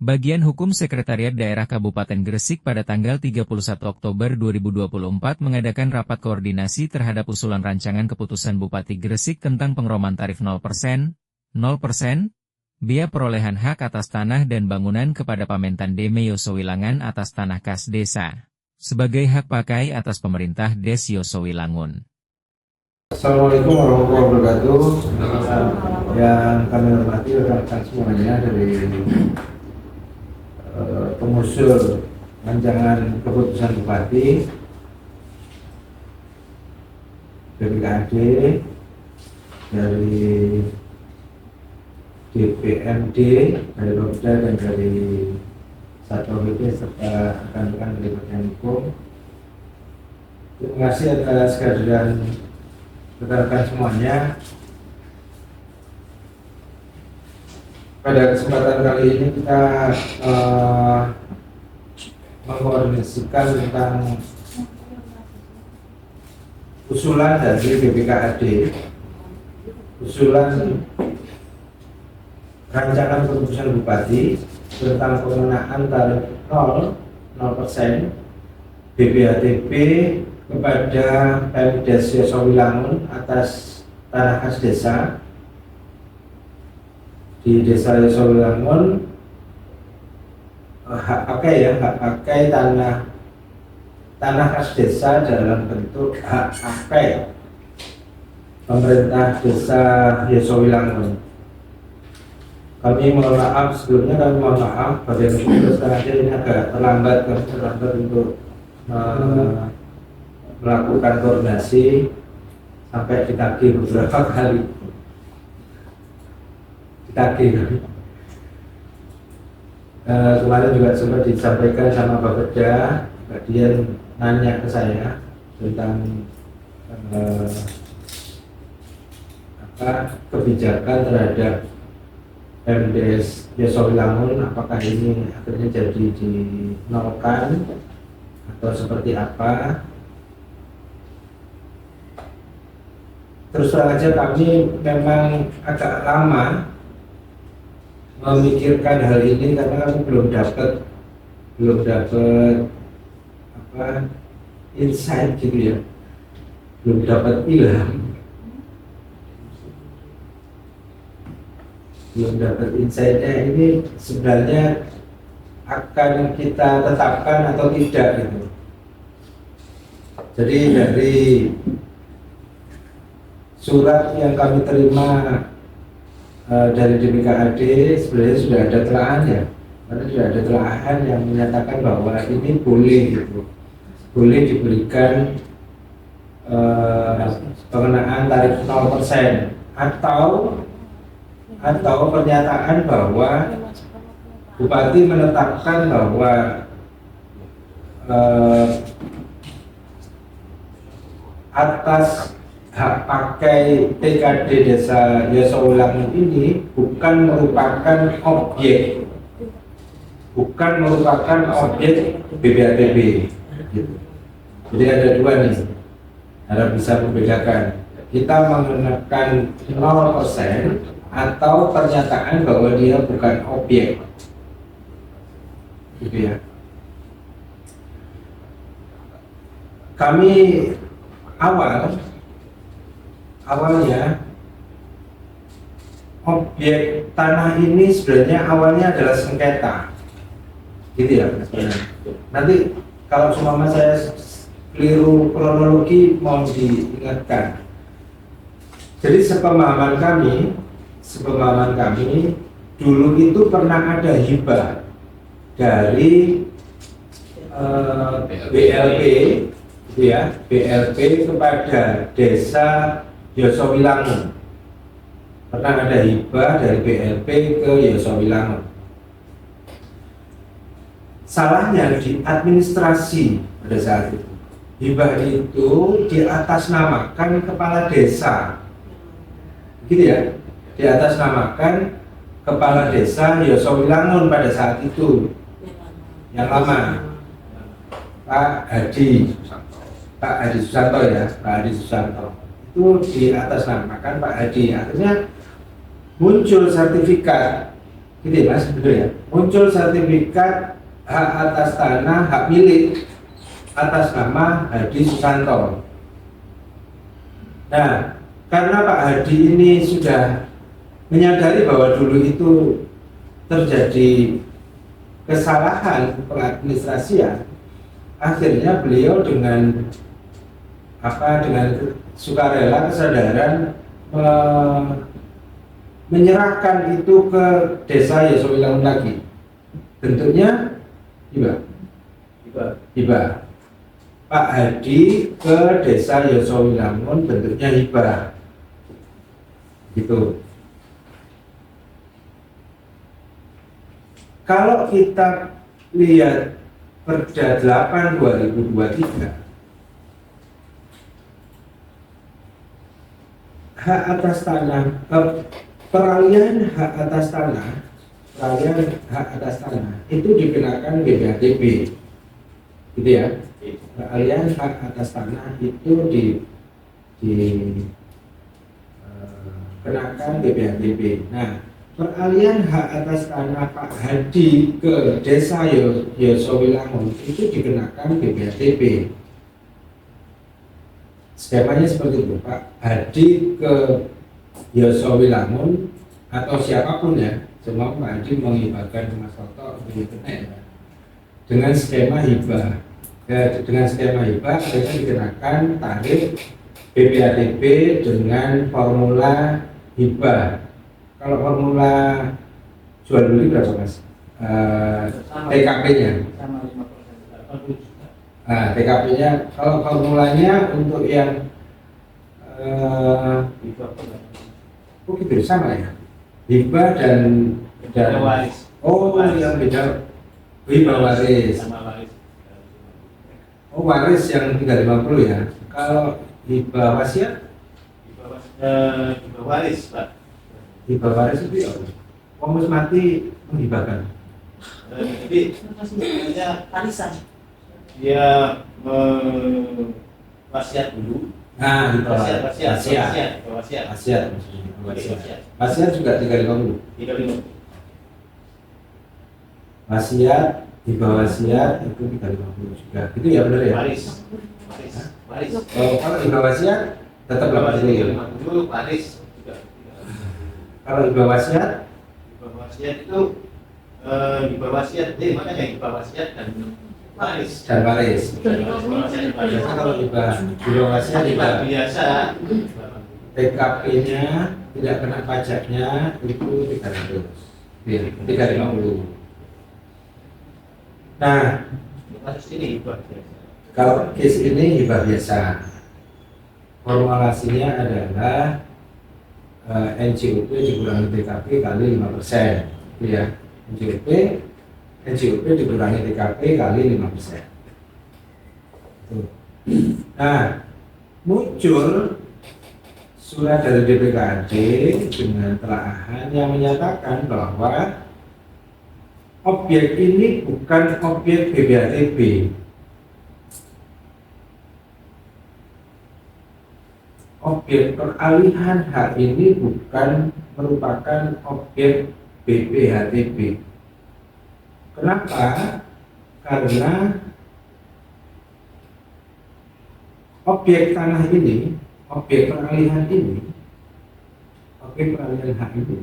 Bagian Hukum Sekretariat Daerah Kabupaten Gresik pada tanggal 31 Oktober 2024 mengadakan rapat koordinasi terhadap usulan rancangan keputusan Bupati Gresik tentang pengeroman tarif 0%, biaya perolehan hak atas tanah dan bangunan kepada Pamentan Deme Yosowilangan atas tanah kas desa, sebagai hak pakai atas pemerintah Des Yosowilangun. Assalamualaikum warahmatullahi wabarakatuh. Yang kami hormati rekan-rekan semuanya dari pengusul rancangan keputusan Bupati, BPKAD, dari DPMD, dari Pemda dan dari Satpol PP serta rekan-rekan dari bagian hukum. Terima kasih atas kehadiran rekan-rekan semuanya. Pada kesempatan kali ini kita mengkoordinasikan tentang usulan dari BPKAD, usulan rancangan keputusan Bupati tentang pengenaan tarif 0% BPHTB kepada Pemdes Yosowilangun atas tanah khas desa di Desa Yosowilangun, hak pakai tanah khas desa dalam bentuk hak pakai pemerintah Desa Yosowilangun. Kami mohon maaf sebelumnya, bagian hukum ini agak terlambat untuk melakukan koordinasi sampai ditagih beberapa kali. Kemarin juga sempat disampaikan sama Pak Beda, dia nanya ke saya tentang kebijakan terhadap Pemdes Yosowilangun, apakah ini akhirnya jadi dinolkan atau seperti apa. Terus terang aja kami memang agak lama memikirkan hal ini karena kami belum dapat insight gitu ya, belum dapat insightnya ini sebenarnya akan kita tetapkan atau tidak gitu. Jadi dari surat yang kami terima dari DPKAD sebenarnya sudah ada telaahnya, karena sudah ada telahan yang menyatakan bahwa ini boleh diberikan pengenaan tarif 0% atau pernyataan bahwa Bupati menetapkan bahwa atas hak pakai TKD Desa Yosowilangun ini bukan merupakan objek BPHTB. Jadi ada dua nih, harap bisa membedakan. Kita mengenakan 0% atau pernyataan bahwa dia bukan objek, gitu ya. Kami awalnya objek tanah ini sebenarnya awalnya adalah sengketa, gitu ya. Nanti kalau seumpama saya keliru kronologi mohon diingatkan. Jadi sepemahaman kami dulu itu pernah ada hibah dari BLP, gitu ya, BLP kepada Desa Yosowilangun. Pernah ada hibah dari BLP ke Yosowilangun. Salahnya di administrasi pada saat itu. Hibah itu diatasnamakan kepala desa, gitu ya, diatasnamakan kepala desa Yosowilangun pada saat itu, yang lama, Pak Hadi Susanto itu diatasnamakan Pak Hadi. Akhirnya muncul sertifikat gitu ya Mas, betul ya. Muncul sertifikat hak atas tanah, hak milik atas nama Hadi Susanto. Nah, karena Pak Hadi ini sudah menyadari bahwa dulu itu terjadi kesalahan pengadministrasian, akhirnya beliau dengan sukarela kesadaran menyerahkan itu ke desa Yosowilangun lagi. Bentuknya hibah. Pak Hadi ke desa Yosowilangun bentuknya hibah. Gitu. Kalau kita lihat Perda 8 2023, hak atas tanah, peralihan hak atas tanah itu dikenakan BPHTB, gitu ya. Peralihan hak atas tanah itu dikenakan BPHTB. Nah, peralihan hak atas tanah Pak Hadi ke desa Yosowilangun itu dikenakan BPHTB. Skemanya seperti itu, Pak Hadi ke Yosowilangun atau siapapun ya, semua Pak Hadi menghibahkan ke Mas Toto dengan skema hibah. Dengan skema hibah mereka dikenakan tarif BPHTB dengan formula hibah. Kalau formula jual beli berapa Mas? TKP-nya? Nah, TKP-nya kalau formulanya untuk yang oh gitu sama ya, hibah dan waris. Yang beda hibah waris. Oh, waris yang 350 ya. Kalau hibah wasiat? Hibah waris, Pak. Hibah waris itu ya, wong mati menghibahkan. Jadi sebenarnya warisan. Dia wasiat dulu. Nah, hibah Wasiat. Wasiat juga 350. Wasiat. Hibah wasiat itu 350 juga. Itu ya benar ya? Waris. Kalau hibah wasiat tetap 80. Waris juga. Kalau hibah wasiat Itu hibah wasiat, makanya hibah wasiat dan waris. Biasa kalau hibah wasiat hibah biasa. TKP-nya tidak kena pajaknya itu 350. Nah, Kasus ini hibah biasa. kalau case ini hibah biasa, formulasinya adalah NJOP dikurangi TKP kali 5%, ya. NJOP dikurangi TKP kali 5%. Nah, muncul surat dari DPKAD dengan telaahan yang menyatakan bahwa objek ini bukan objek BPHTB. Objek peralihan hak ini bukan merupakan objek BPHTB. Kenapa? Karena objek tanah ini, objek peralihan hak ini,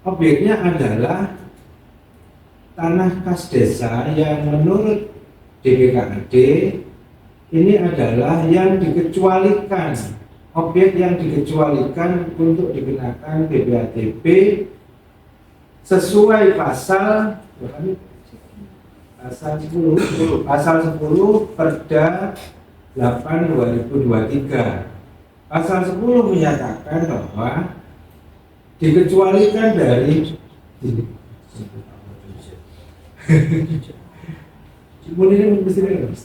objeknya adalah tanah kas desa yang menurut DPKAD ini adalah yang dikecualikan, objek yang dikecualikan untuk dikenakan BPHTB sesuai pasal 10 Perda 8 2023. Pasal 10 menyatakan bahwa dikecualikan dari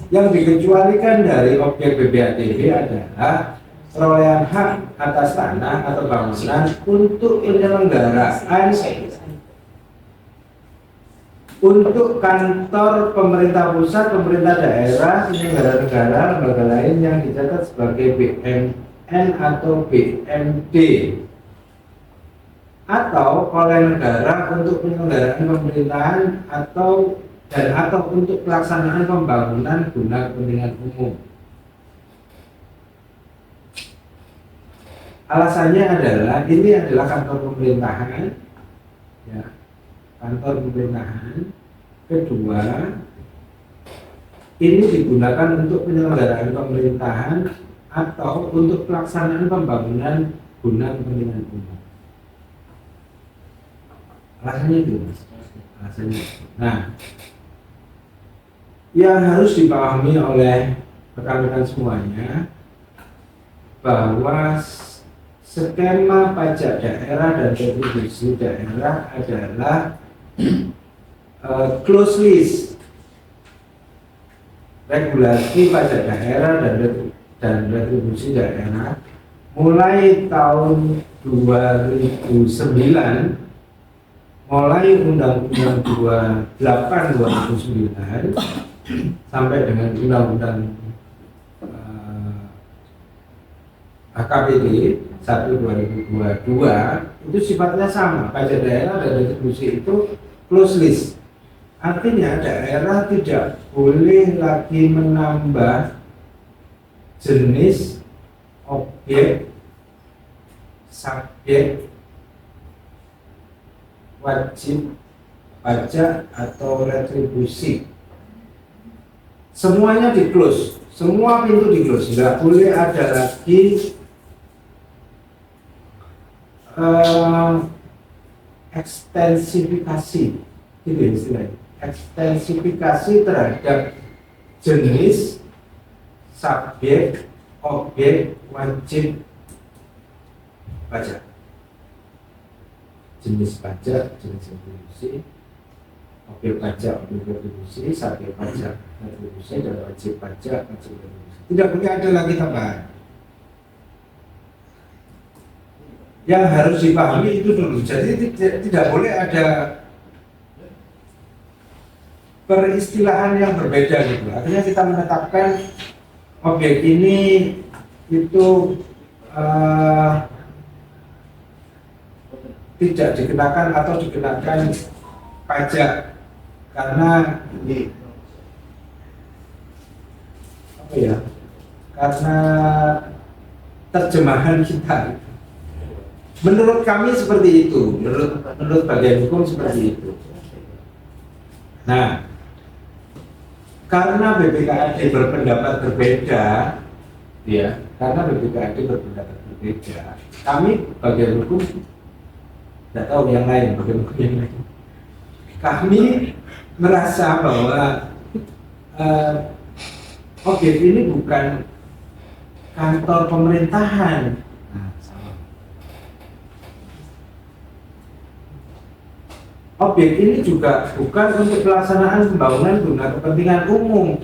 yang dikecualikan dari objek BPHTB adalah perolehan hak atas tanah atau bangunan untuk penyelenggaraan untuk kantor pemerintah pusat, pemerintah daerah, penyelenggara negara, lembaga lain yang dicatat sebagai BMN atau BMD atau oleh negara untuk penyelenggaraan pemerintahan atau untuk pelaksanaan pembangunan guna kepentingan umum. Alasannya adalah ini adalah kantor pemerintahan, ya, kantor pemerintahan. Kedua, ini digunakan untuk penyelenggaraan pemerintahan atau untuk pelaksanaan pembangunan guna kepentingan umum. Alasannya itu, alasannya. Nah, yang harus dipahami oleh rekan-rekan semuanya bahwa skema pajak daerah dan retribusi daerah adalah close list. Regulasi pajak daerah dan retribusi daerah mulai tahun 2009, mulai Undang-Undang 28/2009 sampai dengan Undang-Undang HKPD 1/2022 itu sifatnya sama. Pajak daerah dan retribusi itu close list. Artinya daerah tidak boleh lagi menambah jenis, objek, subjek, wajib pajak atau retribusi. Semuanya di close, semua pintu di close. Nggak boleh ada lagi ekstensifikasi, gitu istilahnya. Ekstensifikasi terhadap jenis, subjek, objek, wajib pajak. Jenis pajak, jenis retribusi, objek pajak, objek retribusi, subjek pajak, retribusi, dan wajib pajak, wajib retribusi. Tidak boleh ada lagi tambahan. Yang harus dipahami itu dulu. Jadi tidak boleh ada peristilahan yang berbeda gitu. Artinya kita menetapkan objek ini itu tidak dikenakan atau dikenakan pajak karena apa ya? Karena terjemahan kita. Menurut kami seperti itu, menurut bagian hukum seperti itu. Nah, karena BPKAD berpendapat berbeda, ya, karena BPKAD berpendapat berbeda, kami bagian hukum tidak tahu yang lain, bagian hukum yang lain. Kami merasa bahwa objek ini bukan kantor pemerintahan. Objek ini juga bukan untuk pelaksanaan pembangunan guna kepentingan umum.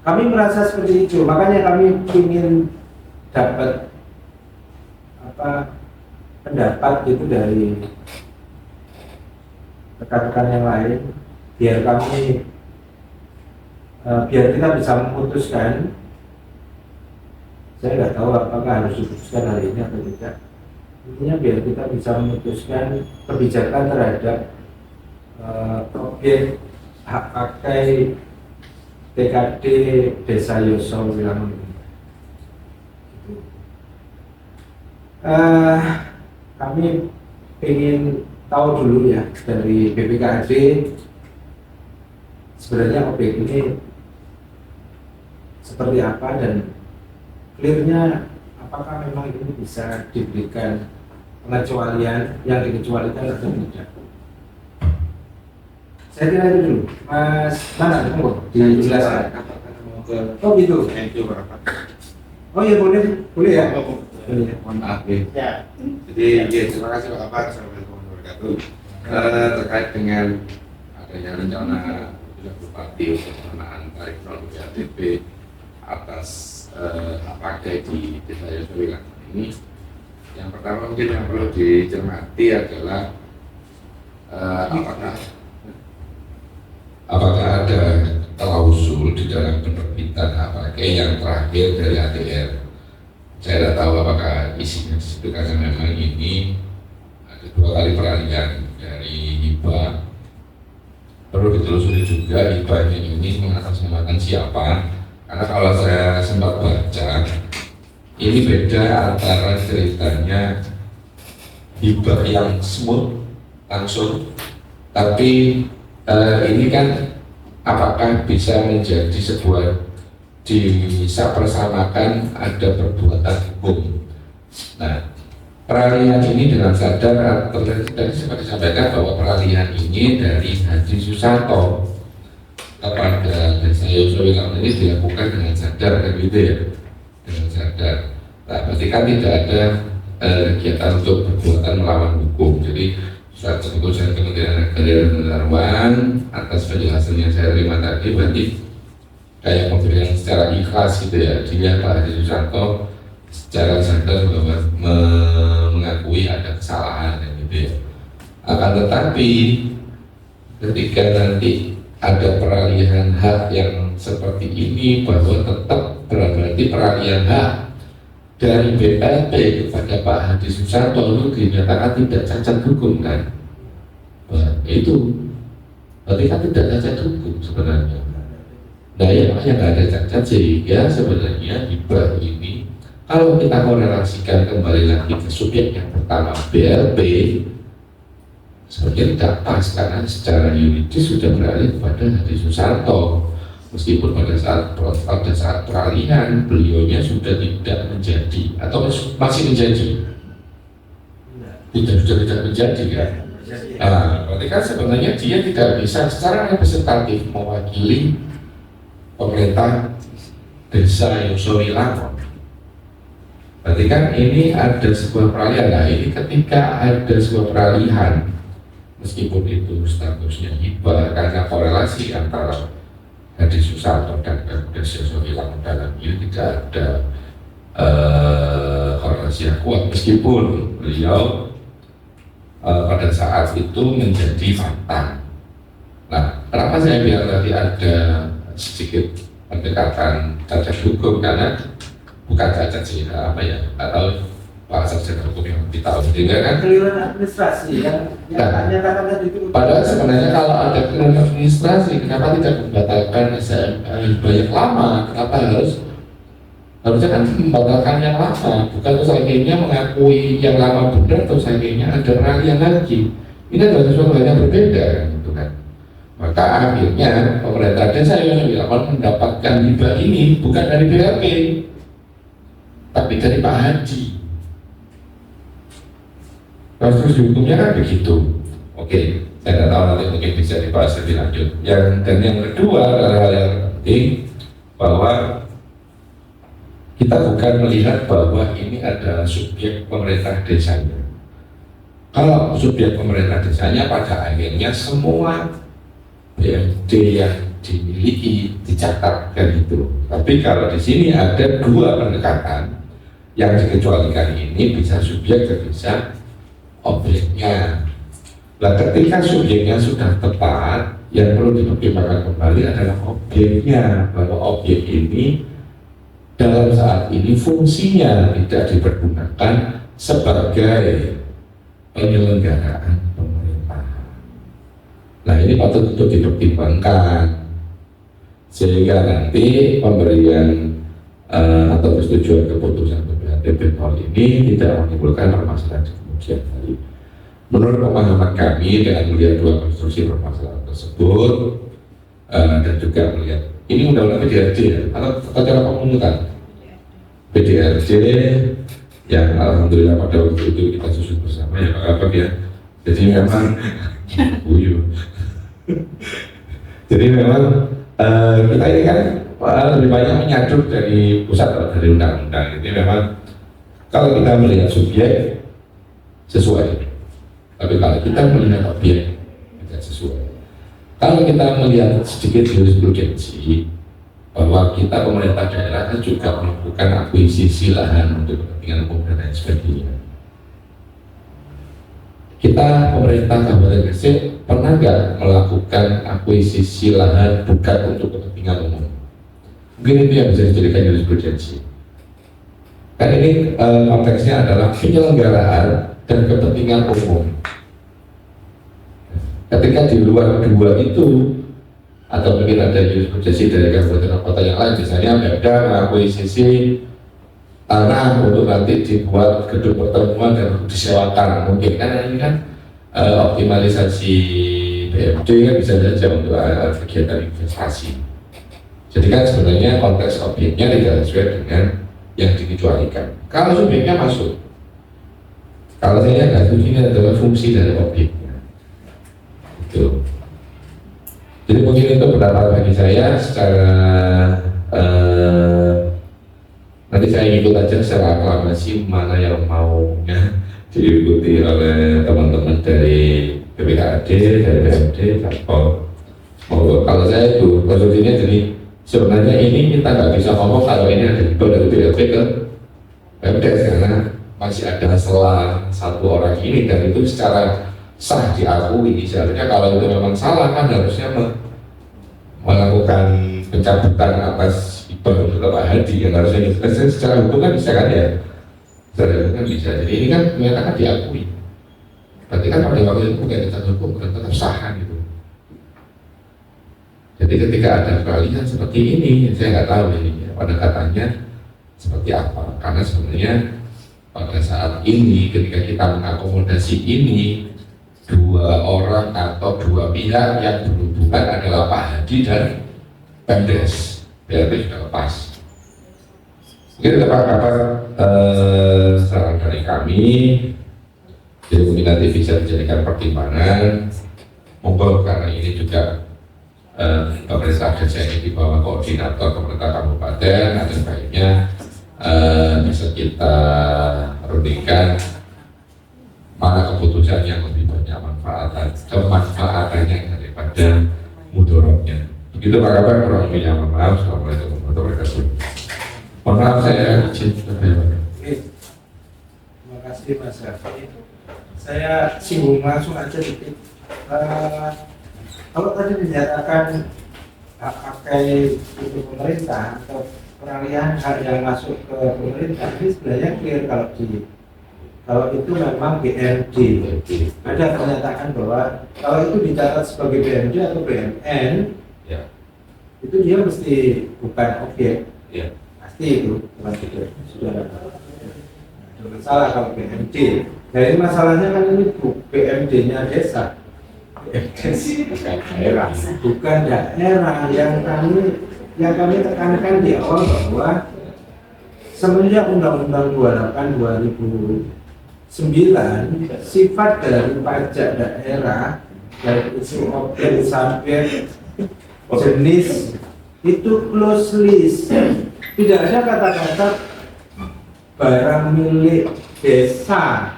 Kami merasa seperti itu, makanya kami ingin dapat pendapat itu dari rekan-rekan yang lain, biar kita bisa memutuskan. Saya nggak tahu apakah harus diputuskan hari ini atau tidak. Intinya biar kita bisa memutuskan kebijakan terhadap objek hak pakai TKD Desa Yoso Wilangun. Kami ingin tahu dulu ya dari BPKAD sebenarnya objek ini seperti apa dan clearnya apakah memang ini bisa diberikan pengecualian yang dikecualikan atau tidak. Saya kira itu dulu. Mas, mana tunggu dijelaskan. Oh gitu. Oh iya boleh ya. Mohon maaf ya. Jadi ya, terima kasih Pak Kapar. Assalamualaikum warahmatullahi wabarakatuh. Terkait dengan adanya rencana Bupati untuk pengenaan tarif non BATP atas hak pakai di Desa Yoso Wilangun ini, yang pertama mungkin yang perlu dicermati adalah apakah ada klausul di dalam penerbitan APK yang terakhir dari ATR. Saya tidak tahu apakah isinya itu, karena memang ini ada 2 kali peralihan dari hibah. Perlu ditelusuri juga hibahnya ini mengatasnamakan siapa, karena kalau saya sempat baca, ini beda antara ceritanya hibah yang smooth langsung, tapi ini kan apakah bisa menjadi sebuah bisa persamakan ada perbuatan hukum. Nah, peralihan ini dengan sadar tadi sempat disampaikan bahwa peralihan ini dari Haji Susanto kepada Desa Yosowi ini dilakukan dengan sadar, kan gitu ya, dengan sadar. Nah, berarti kan tidak ada kegiatan untuk perbuatan melawan hukum. Jadi surat keputusan Kementerian Negara dan Pengetahuan atas penjelasan yang saya terima tadi berarti kayak pemberian secara ikhlas gitu ya, dia Pak Haji Susanto secara sadar bahwa mengakui ada kesalahan gitu ya. Akan tetapi ketika nanti ada peralihan hak yang seperti ini, bahwa tetap berarti peralihan hak dari BPP kepada Pak Haji Susanto itu dinyatakan tidak cacat hukum kan? Nah, itu berarti kan tidak cacat hukum sebenarnya. Nah, ya makanya nggak ada cacat, sehingga sebenarnya hibah ini kalau kita korelasikan kembali lagi ke subjek yang pertama BLP, sebenarnya tidak pas karena secara yuridis sudah beralih kepada Haji Susanto. Meskipun pada saat peralihan beliaunya sudah tidak menjadi atau masih menjadi, sudah tidak menjadi kan? Nah, berarti kan sebenarnya dia tidak bisa secara representatif mewakili pemerintah Desa Yosowi Langon. Berarti kan ini ada sebuah peralihan. Nah, ini ketika ada sebuah peralihan, meskipun itu statusnya hibah, karena korelasi antara Haji Susanto dan Desa Yosowi Langon dalam ini tidak ada korelasi yang kuat, meskipun beliau pada saat itu menjadi fakta. Nah, kenapa saya bilang tadi ada sedikit pendekatan cacat hukum, karena bukan cacat sih, apa ya, atau bahasa secara hukum yang lebih tahu, sehingga kan keliruan administrasi yang nyatakan tadi itu. Padahal sebenarnya kalau ada keliruan administrasi, kenapa tidak membatalkan SMK yang lama? Kenapa harusnya kan membatalkan yang lama? Bukan terus akhirnya mengakui yang lama benar, terus akhirnya ada peralihan lagi. Ini adalah sesuatu yang berbeda kan, gitu kan. Maka akhirnya pemerintah Desa Yosowi Langon mendapatkan hibah ini bukan dari BLP, tapi dari Pak Haji. Terus hukumnya kan begitu. Oke, saya tidak tahu, nanti mungkin bisa dibahas lebih lanjut. Dan yang kedua adalah hal yang penting, bahwa kita bukan melihat bahwa ini adalah subjek pemerintah desanya. Kalau subjek pemerintah desanya pada akhirnya semua BMD yang dimiliki dicatatkan itu. Tapi kalau di sini ada 2 pendekatan yang dikecualikan, ini bisa subjek dan bisa objeknya. Nah, ketika subjeknya sudah tepat, yang perlu dipertimbangkan kembali adalah objeknya, bahwa objek ini dalam saat ini fungsinya tidak dipergunakan sebagai penyelenggaraan pemerintahan. Nah, ini patut untuk dipertimbangkan, sehingga nanti pemberian atau persetujuan keputusan PPHTB ini tidak menimbulkan permasalahan di kemudian hari. Menurut pemahaman kami, dengan melihat 2 konstruksi permasalahan tersebut dan juga melihat ini undang-undang PDRJ ya, atau cara pemungutan PDRJ yang alhamdulillah pada waktu itu kita susun bersama ya Pak ya. Jadi memang jadi memang kita ini kan lebih banyak menyaduk dari pusat atau dari undang-undang. Jadi memang kalau kita melihat subjek sesuai, tapi kalau kita melihat objek tidak sesuai. Kalau kita melihat sedikit jurisprudensi, bahwa kita pemerintah daerah kan juga melakukan akuisisi lahan untuk kepentingan umum dan lain sebagainya. kita pemerintah Kabupaten Gresik pernah nggak melakukan akuisisi lahan bukan untuk kepentingan umum? Mungkin itu yang bisa dijadikan jurisprudensi. Kan ini konteksnya adalah penyelenggaraan dan kepentingan umum. Ketika di luar dua itu, atau mungkin ada jurisprudensi dari kabupaten kota yang lain, misalnya Pemda mengakuisisi tanah untuk nanti dibuat gedung pertemuan dan disewakan, mungkin kan ini kan optimalisasi BMD kan bisa saja untuk kegiatan investasi. Jadi kan sebenarnya konteks objeknya tidak sesuai dengan yang dikecualikan. Kalau subjeknya masuk, kalau saya nggak setuju ini adalah fungsi dari objeknya. Itu. Jadi mungkin itu pendapat bagi saya secara nanti saya ikut aja secara aklamasi mana yang maunya diikuti oleh teman-teman dari BPKAD, dari BMD, Satpol. Kalau saya itu konstruksinya jadi sebenarnya ini kita nggak bisa ngomong kalau ini ada hibah dari BLT ke BMD karena masih ada selang satu orang ini dan itu secara sah diakui. Seharusnya kalau itu memang salah kan harusnya melakukan pencabutan atas hibah untuk Pak Hadi yang harusnya secara hukum kan bisa kan ya, secara hukum kan bisa. Jadi ini kan menyatakan diakui. Berarti kan pada waktu itu bukan secara hukum dan tetap sah gitu. Jadi ketika ada peralihan seperti ini, saya nggak tahu ini ya, pada katanya seperti apa. Karena sebenarnya pada saat ini ketika kita mengakomodasi ini, dua orang atau dua pihak yang berhubungan adalah Pak Hadi dan Pemdes. BLT sudah lepas. Mungkin ada apa saran dari kami, jadi mungkin nanti bisa dijadikan pertimbangan. Monggo karena ini juga pemerintah desa ini di bawah koordinator pemerintah kabupaten, ada baiknya bisa kita rundingkan mana keputusan yang lebih banyak kemanfaatannya daripada mudorotnya. Begitu Pak Kabar, kurang lebihnya mohon maaf. Assalamualaikum warahmatullahi wabarakatuh. Mohon maaf saya izin. Terima kasih Mas Raffi. Saya singgung langsung aja dikit. Kalau tadi dinyatakan hak pakai itu pemerintah atau peralihan hak yang masuk ke pemerintah, ini sebenarnya clear kalau itu memang BMD. Ada pernyataan bahwa kalau itu dicatat sebagai BMD atau BMN, ya, itu dia mesti bukan objek, ya. Pasti itu bukan objek. Sudah ada masalah kalau BMD. Jadi masalahnya kan ini BMD-nya desa. Daerah, bukan daerah. Yang kami tekankan di awal bahwa semenjak Undang-Undang 28 2009 sifat dari pajak daerah dari isi objek sampai jenis itu close list, tidak ada kata-kata barang milik desa,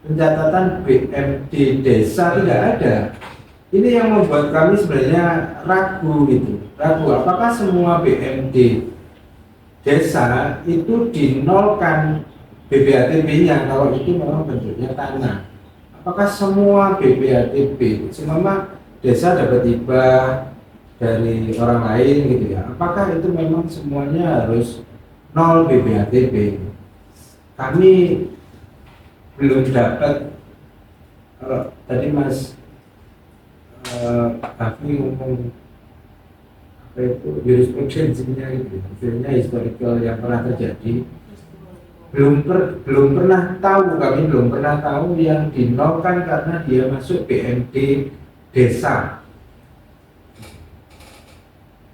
pencatatan BMD desa tidak ada. Ini yang membuat kami sebenarnya ragu apakah semua BMD desa itu dinolkan BPATB-nya kalau itu memang bentuknya tanah. Apakah semua BPATB semua desa dapat hibah dari orang lain gitu ya? Apakah itu memang semuanya harus nol BPATB? Kami belum dapat. Kalau tadi Mas Raffi ngomong apa itu jurisprudensinya gitu, maksudnya historical yang pernah terjadi, belum pernah tahu yang dinolkan karena dia masuk BMD desa.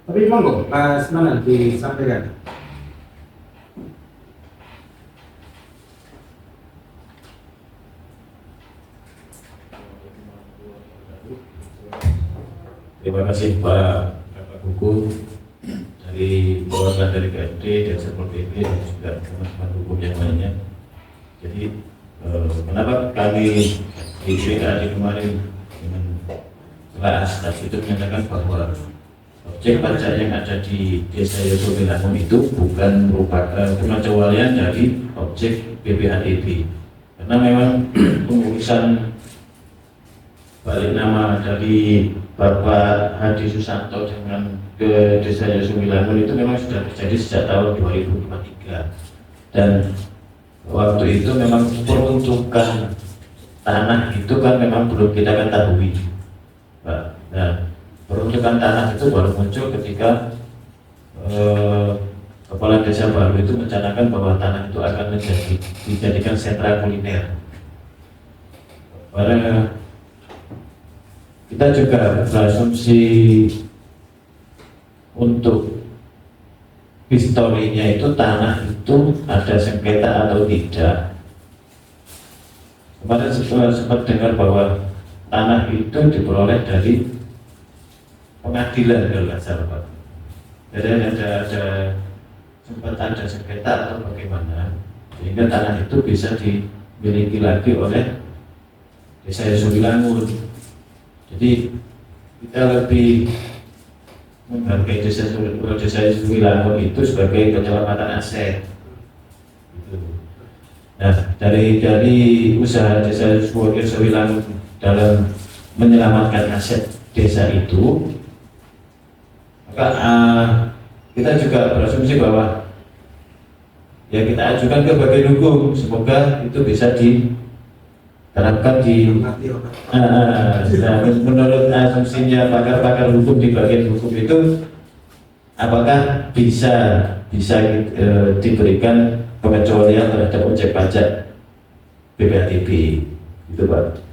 Tapi monggo Mas Manan disampaikan. Terima kasih Pak Hukum dari perwakilan dari KFD dan Satpol PP dan juga teman-teman hukum yang lainnya. Jadi kenapa kami di BKAD kemarin dengan kelas itu menyatakan bahwa objek pajak yang ada di Desa Yosowilangun itu bukan merupakan pengecualian dari objek BPATB, karena memang pengurusan balik nama dari Bapak Hadi Susanto dengan ke Desa Sumilangun itu memang sudah terjadi sejak tahun 2023, dan waktu itu memang peruntukan tanah itu kan memang belum kita ketahui, Pak. Nah, peruntukan tanah itu baru muncul ketika kepala desa baru itu mencanangkan bahwa tanah itu akan dijadikan sentra kuliner. Karena kita juga berasumsi untuk historinya itu tanah itu ada sengketa atau tidak. Kemarin sempat dengar bahwa tanah itu diperoleh dari pengadilan kalau nggak salah, Pak. Jadi ada sempat ada sengketa atau bagaimana, sehingga tanah itu bisa dimiliki lagi oleh Desa Sumilangun. Jadi kita lebih menghargai Desa Sumilangun itu sebagai penyelamatan aset. Nah, dari usaha Desa Sumilangun dalam menyelamatkan aset desa itu, maka kita juga berasumsi bahwa ya kita ajukan ke bagian hukum, semoga itu bisa diterapkan di menurut asumsinya pakar-pakar hukum di bagian hukum itu, apakah bisa diberikan pengecualian terhadap objek pajak BPHTB gitu, Pak.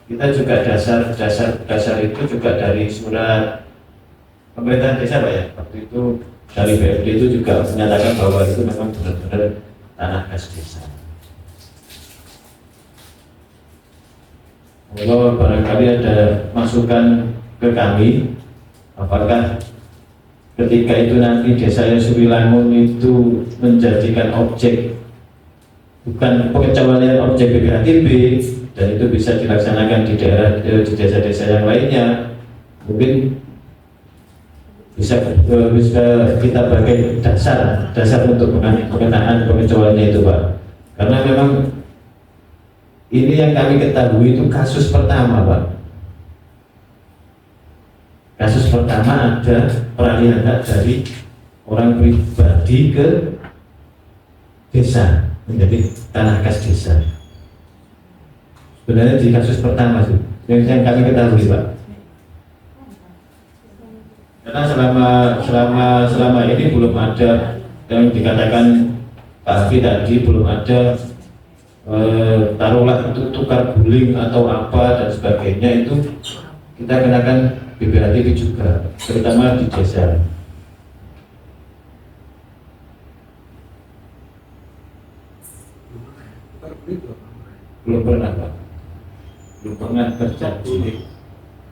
Kita juga dasar itu juga dari surat pemerintahan desa, Pak, ya. Waktu itu dari BFD itu juga menyatakan bahwa itu memang benar-benar tanah kas desa. Kalau barangkali ada masukan ke kami, apakah ketika itu nanti Desa Sumilangun itu menjadikan objek, bukan pengecualian objek BPHTB, dan itu bisa dilaksanakan di desa-desa yang lainnya, mungkin bisa kita pakai dasar untuk pengenaan pengecualiannya itu, Pak. Karena memang ini yang kami ketahui itu kasus pertama, Pak. Kasus pertama ada peralihan hak dari orang pribadi ke desa menjadi tanah kas desa. Sebenarnya di kasus pertama sih yang kami ketahui, Pak. Karena selama ini belum ada yang dikatakan Pak Hafi tadi, belum ada taruhlah untuk tukar guling atau apa dan sebagainya, itu kita kenakan BPHTB juga, terutama di desa. Belum pernah, Pak. Belum pernah terjadi.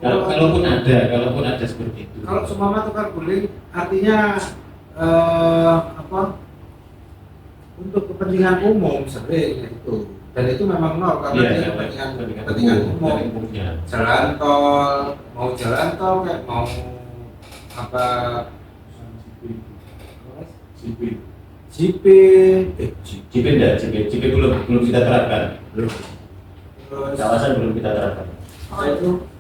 Kalaupun ada seperti itu. Kalau semua tukar guling artinya untuk kepentingan umum sering itu, dan itu memang nol karena dia kepentingan umum. Jalan tol, mau jalan tol kayak mau apa, JP belum kita terapkan. Kawasan belum kita terapkan. itu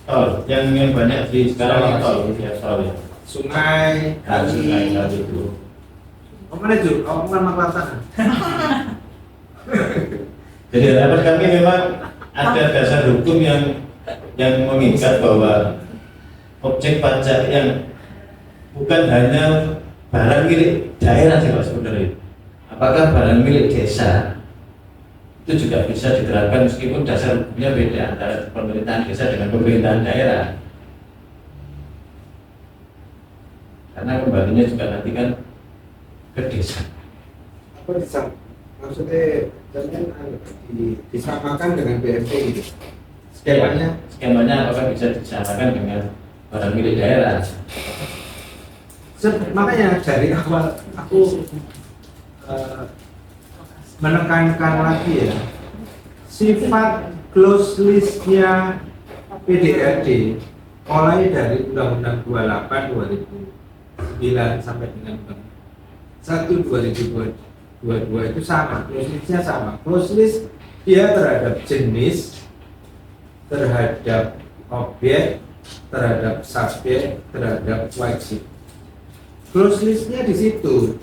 Tol yang banyak di sekarang tol ya, tol ya. sungai, Sungai itu. mana Ju? Kamu kan Maklatan. Jadi harapan kami memang ada dasar hukum yang mengikat bahwa objek pajak yang bukan hanya barang milik daerah sih, Pak, sebenarnya. Apakah barang milik desa itu juga bisa diterapkan meskipun dasar hukumnya beda antara pemerintahan desa dengan pemerintahan daerah. Karena kembalinya juga nanti kan ke desa. Apa maksudnya disamakan dengan BFT gitu? Skemanya apakah bisa disamakan dengan barang milik daerah? Makanya dari awal aku menekankan lagi ya, sifat close listnya PDRD mulai dari Undang-Undang 28 2009 sampai dengan 1 2002 dua-dua itu sama, close listnya sama. Close list dia terhadap jenis, terhadap objek, terhadap subjek, terhadap wajib. Close listnya di situ.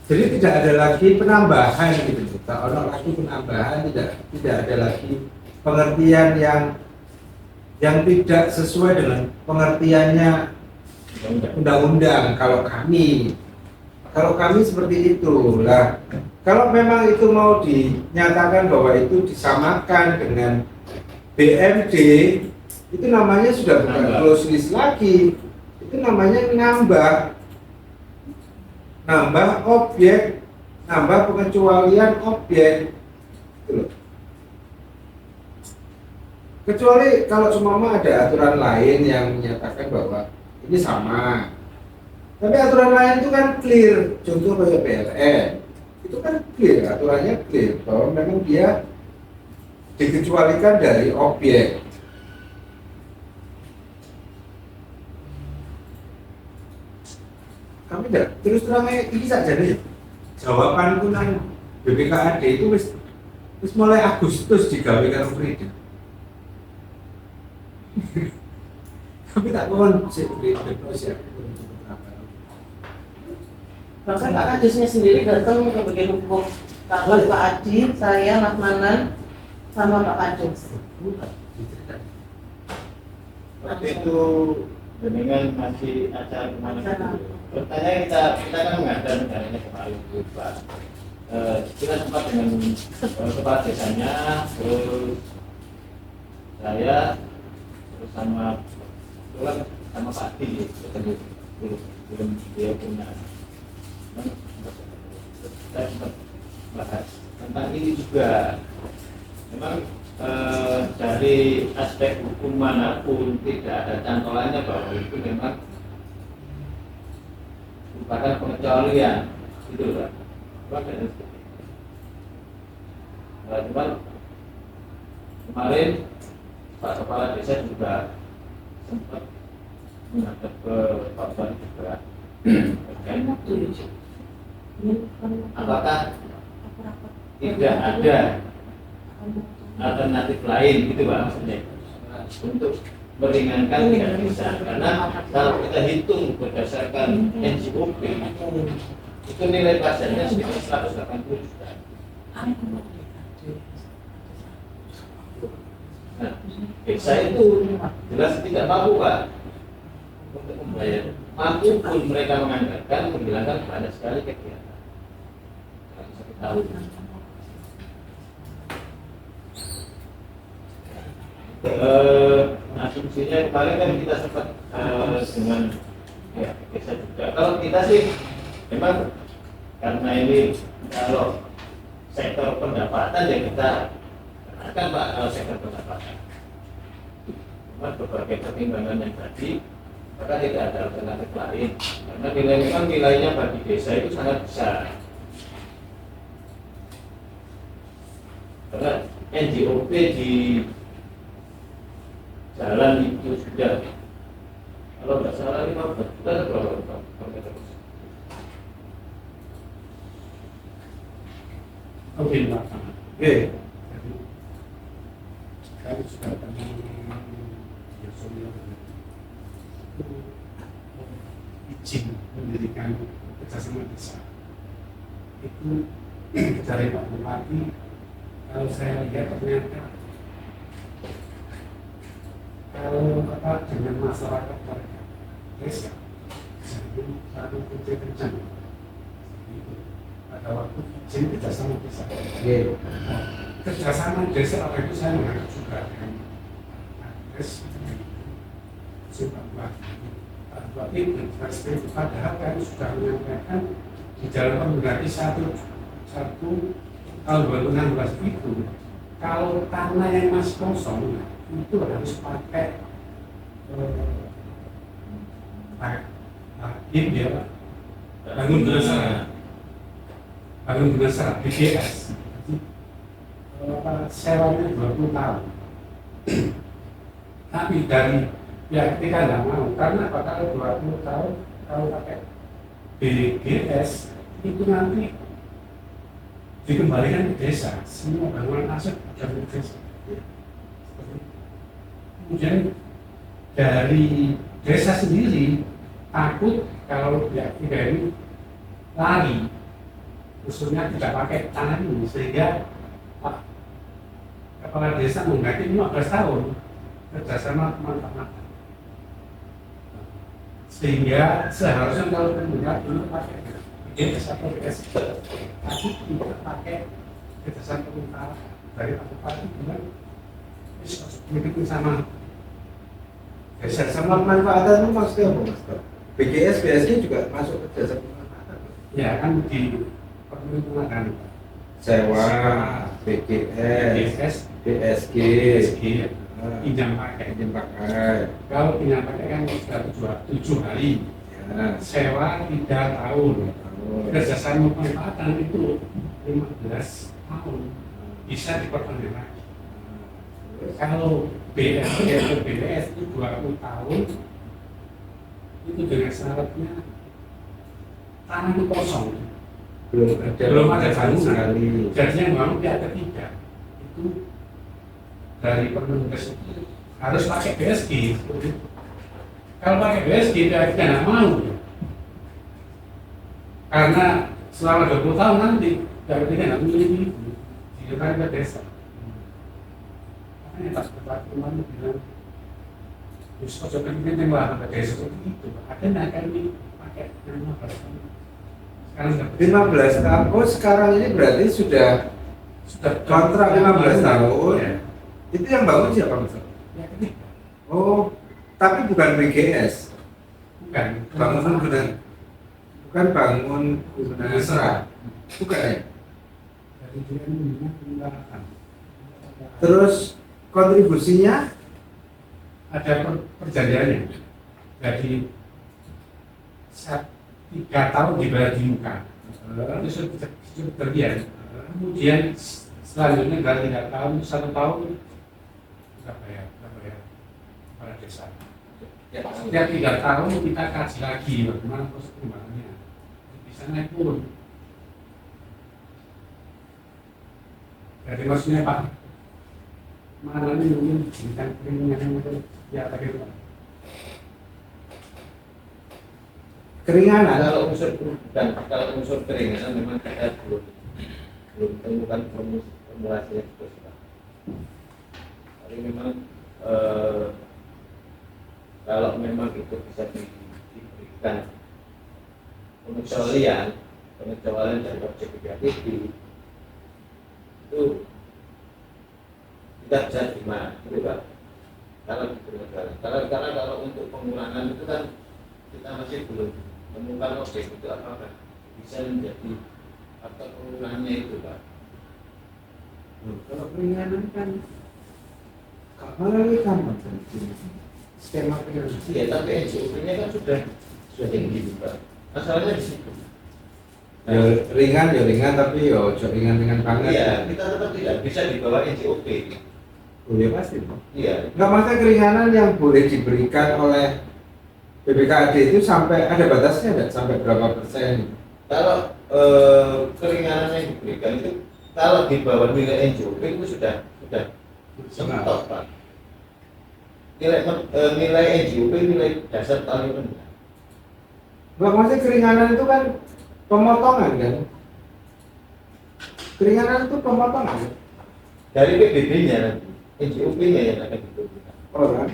Jadi tidak ada lagi penambahan gitu. Kalau ada lagi penambahan, tidak ada lagi pengertian yang tidak sesuai dengan pengertiannya undang-undang. Kalau kami seperti itu lah. Kalau memang itu mau dinyatakan bahwa itu disamakan dengan BMD, itu namanya sudah bukan close list lagi. Itu namanya nambah objek, nambah pengecualian objek. Gitu loh. Kecuali kalau seumpama ada aturan lain yang menyatakan bahwa ini sama. Tapi aturan lain itu kan clear, contoh kayak PLN. Itu kan clear, aturannya clear bahwa memang dia dikecualikan dari objek. Kami tidak terus terangnya ini saja nih. Jawabanku nang BPKAD itu wis mulai Agustus digawe karo Freedom. Kami tak mohon proses. Bahkan Pak Kadisnya sendiri datang ke bagian hukum. Pak Adi, saya, Lakmanan, sama Pak Kadis. Waktu itu dengan masih acara kemana itu. Pertanyaan kita kan mengadar negaranya kemarin itu Pak. Kita sempat dengan kepala desanya, terus saya, terus sama Pak Adi, belum dia punya. Kita sempat bahas tentang ini juga. Memang dari aspek hukum manapun tidak ada cantolannya bahwa itu memang merupakan pengecualian, gitu Pak. Cuman kemarin Pak Kepala Desa juga sempat menghadap ke Pak Bupati juga. Apakah tidak ada alternatif lain gitu Pak maksudnya untuk meringankan tingkat desa? Karena kalau kita hitung berdasarkan NJOP itu nilai pajaknya sekitar 180 juta. Nah, desa itu jelas tidak mampu Pak untuk membayar. Mampu pun mereka menganggarkan menghilangkan banyak sekali kegiatan dalam 1 tahun. Asumsinya kemarin kan kita sempat dengan ya desa juga. Kalau kita sih memang karena ini kalau sektor pendapatan ya kita akan Pak kalau sektor pendapatan. Cuma berbagai pertimbangan yang tadi maka tidak ada alternatif lain karena memang nilainya bagi desa itu sangat besar. Karena NJOP di jalan itu sudah kalau nggak salah 15 juta berapa? Oke, Pak. Oke. Kami sudah pernah izin mendirikan kerjasama desa. Itu dari Pak Bupati. Kalau saya lihat ternyata kalau dengan masyarakat warga desa sebelum satu kerja pada waktu izin kerjasama desa. Kerjasama desa apa itu saya menganggap juga dengan Pak itu padahal kami sudah menyampaikan di dalam pemberati satu tahun 2016 itu kalau tanah yang masih kosong itu harus pakai ini ya Pak, bangun berdasar BGS. Sewanya 20 tahun. Tapi dari ya kita nggak mau karena kalau 20 tahun kalau pakai BGS itu nanti dikembalikan ke desa, semua bangunan aset ada di desa. Kemudian dari desa sendiri takut kalau pihak ketiga ini lari, usulnya tidak pakai tanah ini, sehingga Pak Kepala Desa mengganti 15 tahun kerjasama mantap-mantap. Sehingga seharusnya kalau pemerintah dulu pakai BPS atau BPS, tapi tidak pakai kerjasama pemerintah dari Pak Bupati bilang begitu sama desa Sama manfaatan itu maksudnya apa Mas? BGS, BSG juga masuk ke jasa pemanfaatan. ya kan di perlindungan Sewa, BGS, BPS, BSG, BSG, nah, pinjam pakai. izin pakai. Kalau pinjam pakai kan sudah 7 hari, Ya, sewa 3 tahun, kerjasama pemanfaatan itu 15 tahun, bisa diperpanjang lagi. Kalau BSG atau BPS itu 20 tahun, itu dengan syaratnya tanah itu kosong, belum ada bangunan. sekali. Jadi yang bangun pihak ketiga itu dari Permenkes itu harus pakai BSG. Kalau pakai BSG pihak ketiga nggak mau, karena selama 20 tahun nanti pihak ketiga nggak memiliki itu, dikembalikan ke desa. Makanya Pak Bupati kemarin bilang, justru coba ini tembak ke desa itu, ada nggak kan ini pakai nama bersama. Sekarang sudah 15 tahun, oh sekarang ini berarti sudah kontrak 15 tahun. Ya. Itu yang bangun siapa Mas? Ya ketiga. Oh, tapi bukan BGS, Bukan. bangunan guna, bukan bangun guna serat, bukan ya? Dari dia ini pendaratan. Terus kontribusinya Ada perjanjiannya. Jadi 3 tahun dibayar di muka. Itu sudah terbiasa. Kemudian selanjutnya dari 3 tahun, 1 tahun kita bayar pada desa. Setiap 3 tahun kita kaji lagi bagaimana proses perkembangannya. Bisa naik turun. Jadi maksudnya Pak, mana ini mungkin berikan keringanan itu ya tadi itu Pak. keringanan. Kalau unsur keringanan memang kita belum temukan formulasinya terus Pak. Tapi memang kalau memang itu bisa diberikan pengecualian dari objek kreatif itu tidak bisa terima, gitu Pak. Kalau karena kalau untuk pengurangan itu kan kita masih belum menemukan objek itu apakah bisa menjadi faktor pengurangannya itu Pak. Kalau keringanan kan melalui kapan skema keringanan? Iya, tapi NJOP-nya kan sudah tinggi Pak. Masalahnya di situ. Ya ringan tapi yo ringan banget. Iya, kita tetap tidak bisa di bawah NJOP. Oh ya pasti. Iya. Nggak masalah keringanan yang boleh diberikan oleh BPKAD itu sampai ada batasnya nggak? Sampai berapa persen? Kalau keringanan yang diberikan itu kalau di bawah nilai NJOP itu sudah mentok Pak. Nilai NJOP nilai dasar paling rendah. Nggak masalah keringanan itu kan pemotongan kan? Keringanan itu pemotongan. Dari PBB-nya nanti, NJOP-nya yang akan ditentukan. Oh kan?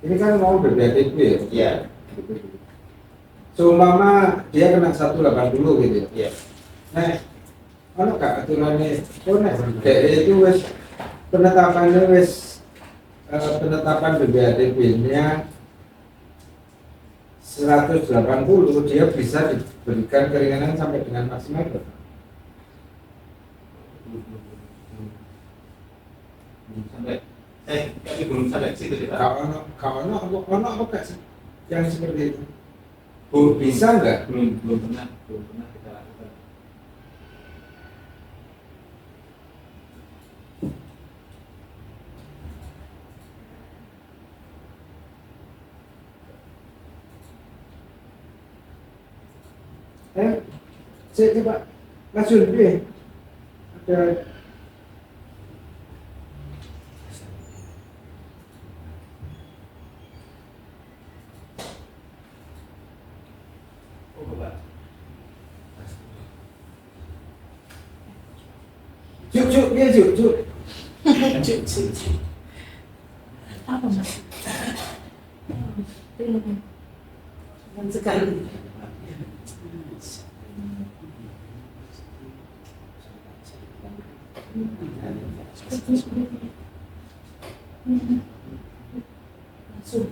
Ini kan mau BPKTB ya? Iya. Seumpama dia kena 180 gitu ya? Iya. Nah, kalau gak aturannya, kayak itu wes penetapan BPKTB-nya 180, dia bisa diberikan keringanan sampai dengan maksimal berapa? Tapi belum sampai ke situ sih Pak. Kalau apa gak sih yang seperti itu? Bu, bisa nggak? Belum pernah kita lakukan. Saya coba Mas Jun, piye? Ada Juk, piye Juk? Apa mas? Dan sekali. Langsung.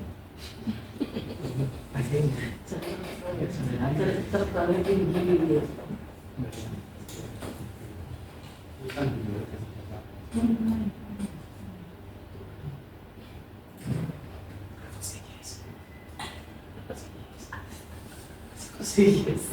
Terbang tinggi. Serius.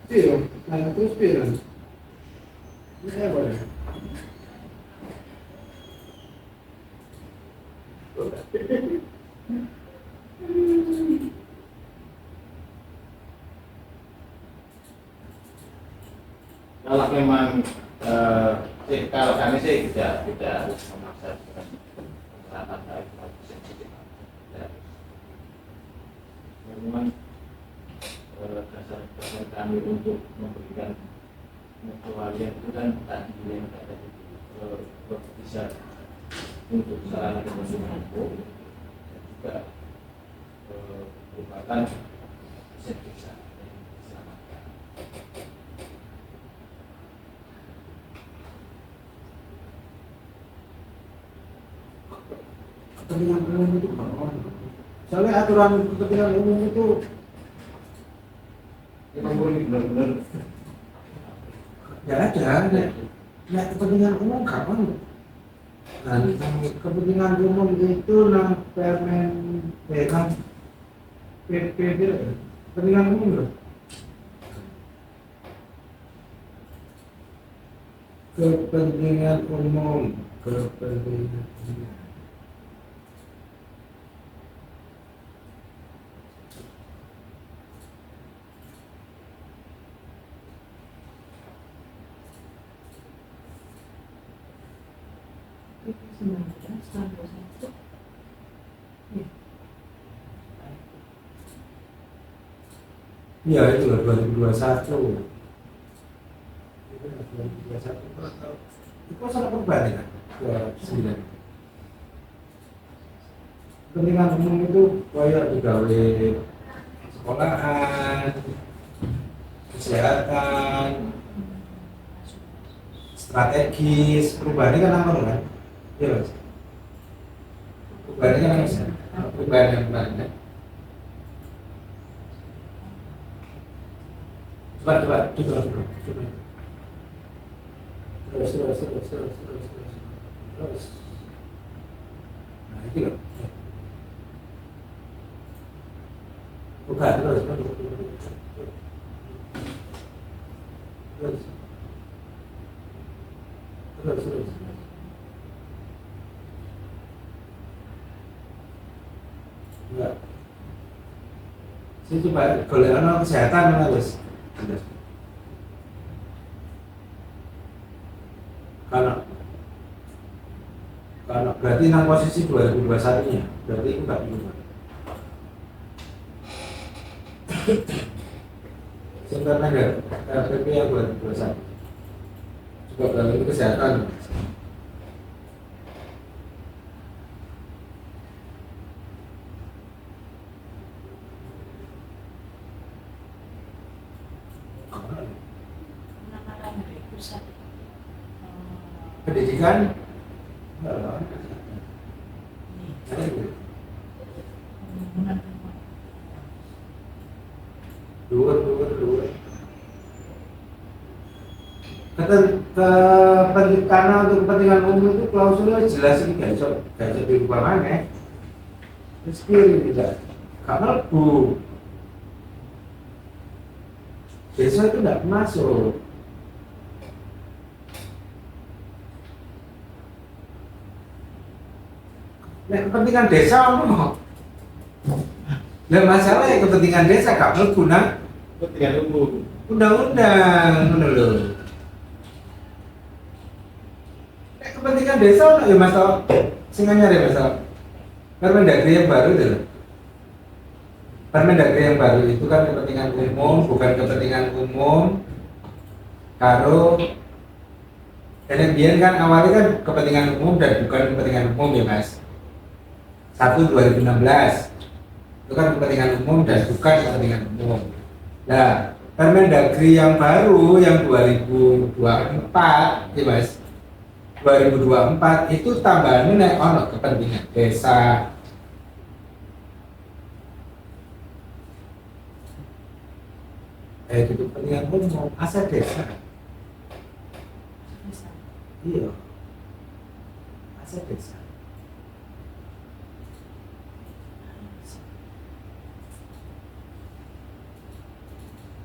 Piye? Nah, terus piye? Ini apa ya? Kalau memang kalau kami sih tidak memaksa dengan persyaratan baik maupun sensitif. Ya. Memang dasar kami untuk memberikan pengecualian itu kan tadi yang ada bisa untuk sarana kepentingan hukum dan juga merupakan bisa diselamatkan. Kepentingan umum itu apa? Soalnya aturan kepentingan umum itu Memang boleh benar-benar nggak ada. Nah, kepentingan umum kapan? Nah, kepentingan umum itu nang permen nang PP itu kepentingan umum loh. Kepentingan umum. Ya itu lah 2021. Itu 2021. Itu masalah perubahan ya? 29. Kepentingan umum itu kayak digawe sekolahan, kesehatan, strategis, perubahannya kan apa kan? Iya Mas. Perubahannya kan Mas. Perubahan yang banyak. Coba. Terus. Nah, itu loh. Buka terus. Enggak. Saya coba golek kesehatan mana Mas? Kalau berarti nang posisi 2021 nya berarti itu nggak berubah. Sebenarnya enggak RPP yang 2021. Coba kalau itu kesehatan. pendidikan dua. Karena untuk kepentingan umum itu klausulnya jelas ini gak bisa dirubah mana. Meski tidak, karena bu desa itu tidak masuk. Nah, kepentingan desa apa? Nah, masalahnya kepentingan desa gak berguna kepentingan umum. Undang-undang, menurut. Kepentingan desa ono ya masalah, singanya ada masalah. Permendagri yang baru itu, Permendagri yang baru itu kan kepentingan umum, bukan kepentingan umum. Karo NMBN kan awalnya kan kepentingan umum dan bukan kepentingan umum ya mas. 1/2016 itu kan kepentingan umum dan bukan kepentingan umum. Nah, Permendagri yang baru yang 2024 ya mas, 2024 itu tambahannya naik ono kepentingan desa. Itu kepentingan umum aset desa. Iya, aset desa.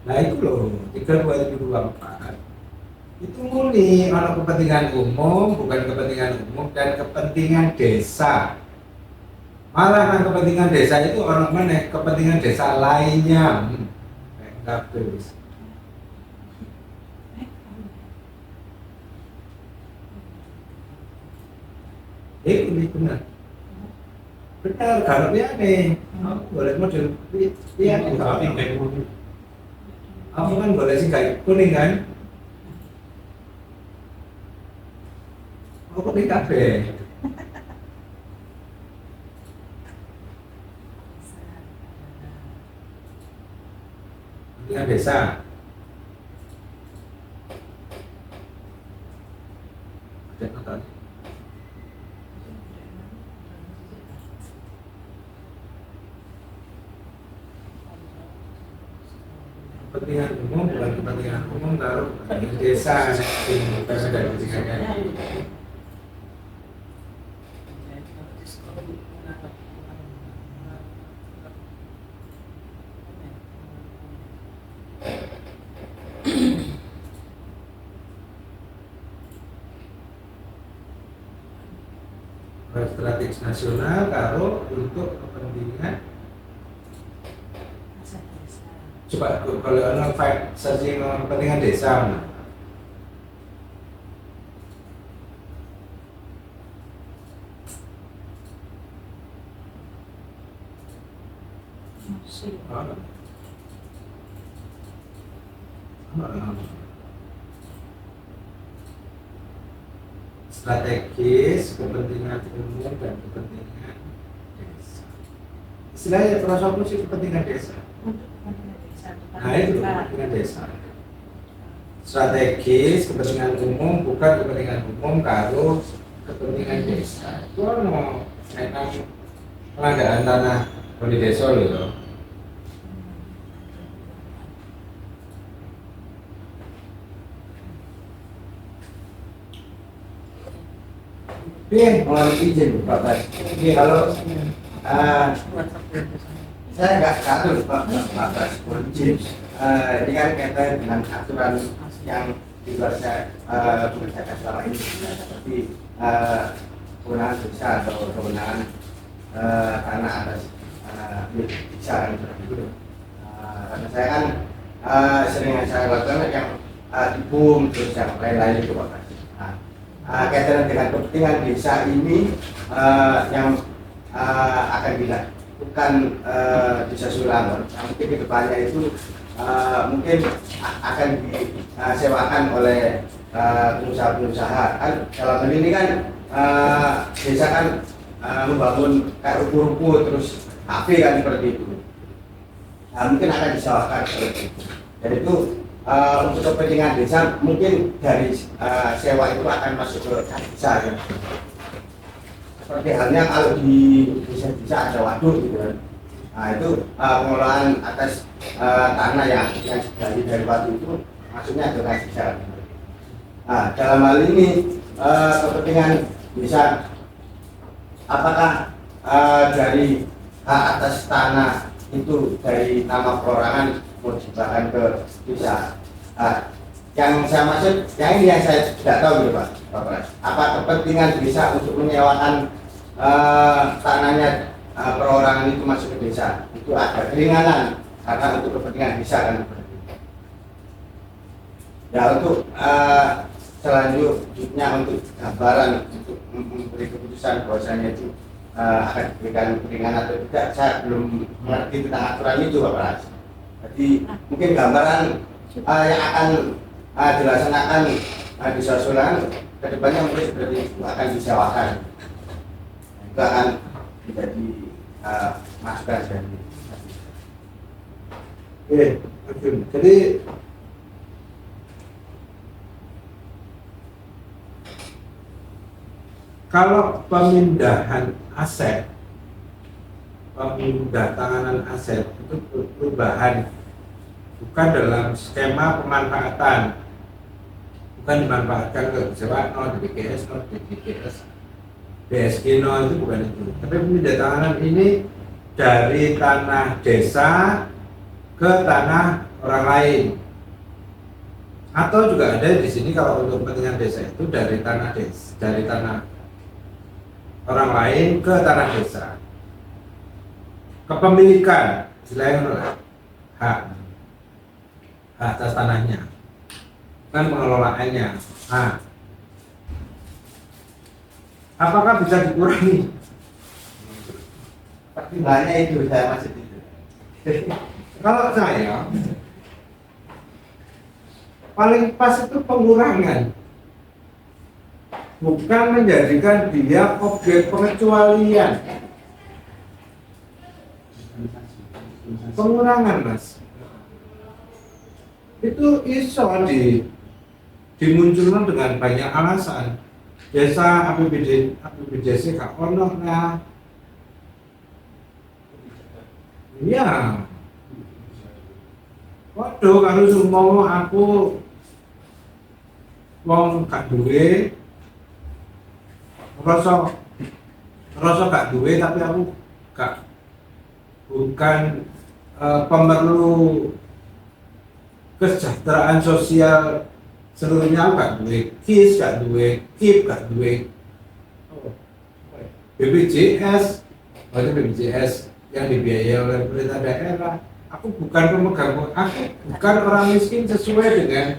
Nah itu loh, 3/2024 itu murni ono kepentingan umum, bukan kepentingan umum dan kepentingan desa. Malah kan kepentingan desa itu orang mana kepentingan desa lainnya. Enggak terus. Ini benar. Benar, kalau dia nih, boleh model dia nih. Aku kan boleh sih kayak kuning kan? Aku kuning kafe. Kepentingan desa. Ada nonton. Kepentingan umum bukan kepentingan umum taruh kepentingan desa ini ada kepentingannya. Strategis nasional kalau untuk kepentingan coba kalau anda fight searching kepentingan desa strategis kepentingan umum dan kepentingan desa. Istilahnya filosofi sih kepentingan desa. Nah itu kepentingan desa. Strategis kepentingan umum bukan kepentingan umum kalau kepentingan desa. Itu mau memang pengadaan tanah di desa loh. Mohon izin Pak Bas. Kalau saya nggak tahu Pak Bas, mohon izin. Ini kan kaitan dengan aturan yang di luar saya mengerjakan selama ini, seperti kewenangan desa atau kewenangan tanah atas milik desa seperti itu. Karena saya kan sering saya lakukan yang dibum terus yang lain-lain itu Pak Bas. Kaitan dengan kepentingan desa ini yang akan dilakukan desa Sulangon, mungkin ke depannya itu mungkin akan disewakan oleh pengusaha-pengusaha. Kan dalam hal ini kan desa kan membangun kayak ruko-ruko terus kafe kan seperti itu. Nah, mungkin akan disewakan seperti itu. Dan itu untuk kepentingan desa mungkin dari sewa itu akan masuk ke desa ya. Seperti halnya kalau di desa-desa ada waduk gitu kan. Nah itu pengelolaan atas tanah yang digali dari waduk itu maksudnya ke desa. Nah dalam hal ini kepentingan desa apakah dari hak atas tanah itu dari nama perorangan mau dibahas ke desa. Yang saya maksud, yang ini yang saya tidak tahu gitu Pak. Apa kepentingan desa untuk menyewakan tanahnya perorangan itu masuk ke desa? Itu ada keringanan karena untuk kepentingan desa kan. Ya untuk selanjutnya untuk gambaran untuk memberi keputusan bahwasanya itu akan diberikan keringanan atau tidak, saya belum mengerti tentang aturan itu Pak. Jadi mungkin gambaran yang akan dilaksanakan di Sasulan kedepannya mungkin seperti itu akan disewakan, itu akan menjadi masukan dari. Oke, jadi kalau pemindahan aset, pemindah tanganan aset itu perubahan, bukan dalam skema pemanfaatan, bukan dimanfaatkan ke sewa no DPKS no DPKS BSG no, itu bukan itu. Tapi pemindah tanganan ini dari tanah desa ke tanah orang lain, atau juga ada di sini kalau untuk kepentingan desa itu dari tanah desa, dari tanah orang lain ke tanah desa. Kepemilikan selain hak atas tanahnya, kan pengelolaannya. Nah, apakah bisa dikurangi? Pertimbangannya itu saya masih itu. Kalau saya paling pas itu pengurangan, bukan menjadikan dia objek pengecualian. Pengurangan Mas, itu iso dimunculkan dengan banyak alasan. Desa APBDC gak ono nah. Iya. Waduh, kalau semua aku wong gak duwe, rasa gak duwe, tapi aku gak bukan pemerlu kesejahteraan sosial seluruhnya, aku gak duwe KIS, gak duwe KIP, gak duwe BPJS, atau BPJS yang dibiayai oleh pemerintah daerah. Aku bukan pemegang, aku bukan orang miskin sesuai dengan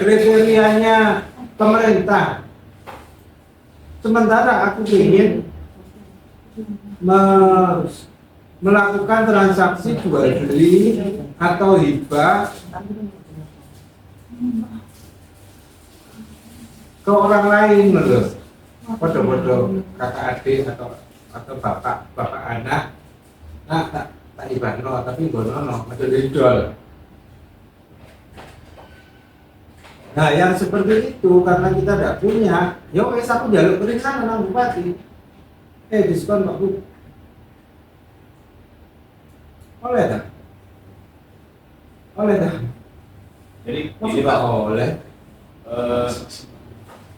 kriterianya pemerintah. Sementara aku ingin melakukan transaksi jual beli atau hibah ke orang lain loh, bodoh-bodoh kakak adik atau bapak anak, nah tak ibano tapi gono ada didol. Nah yang seperti itu karena kita tidak punya, ya wes aku jaluk keringanan nang bupati, diskon Pak Bu, oleh tak? Oleh tak? Jadi Masih Pak oleh?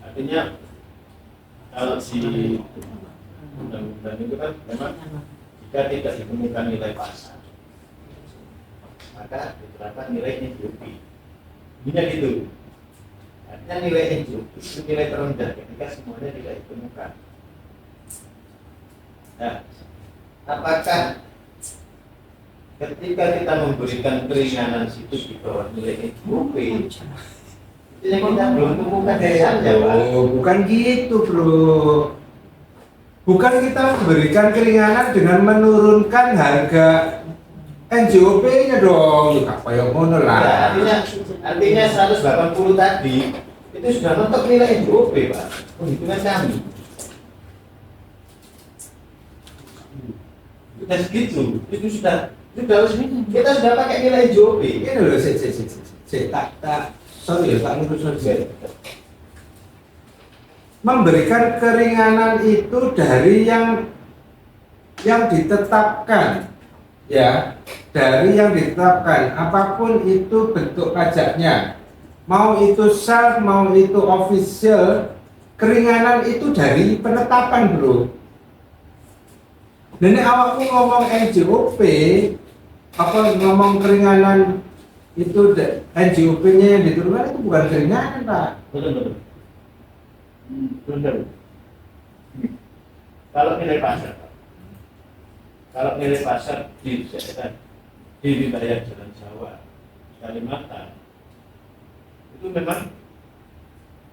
Artinya kalau si undang-undang itu kan memang jika tidak ditemukan nilai pasar, maka diterapkan nilai NJOP. Intinya gitu. Artinya nilai NJOP itu nilai terendah ketika semuanya tidak ditemukan. Nah, apakah ketika kita memberikan keringanan situ di bawah nilai NJOP, itu yang kita belum temukan dari saja, Pak? Oh, bukan gitu bro. Bukan kita memberikan keringanan dengan menurunkan harga NJOP-nya dong. Kayak ngono lah. Ya, artinya 180 tadi itu sudah mentok nilai NJOP, Pak. Penghitungan kami. Sudah segitu. Itu sudah kita sudah pakai nilai NJOP. Ini loh, sorry ya tak lurus saja. Memberikan keringanan itu dari yang ditetapkan, ya, dari yang ditetapkan, apapun itu bentuk pajaknya, mau itu self, mau itu official, keringanan itu dari penetapan, bro. Dan ini awakmu ngomong NJOP, apa ngomong keringanan itu NJOP-nya yang diturunkan itu bukan keringanan, Pak. Betul. Kalau nilai pasar, di wilayah Jalan Jawa, Kalimantan, itu memang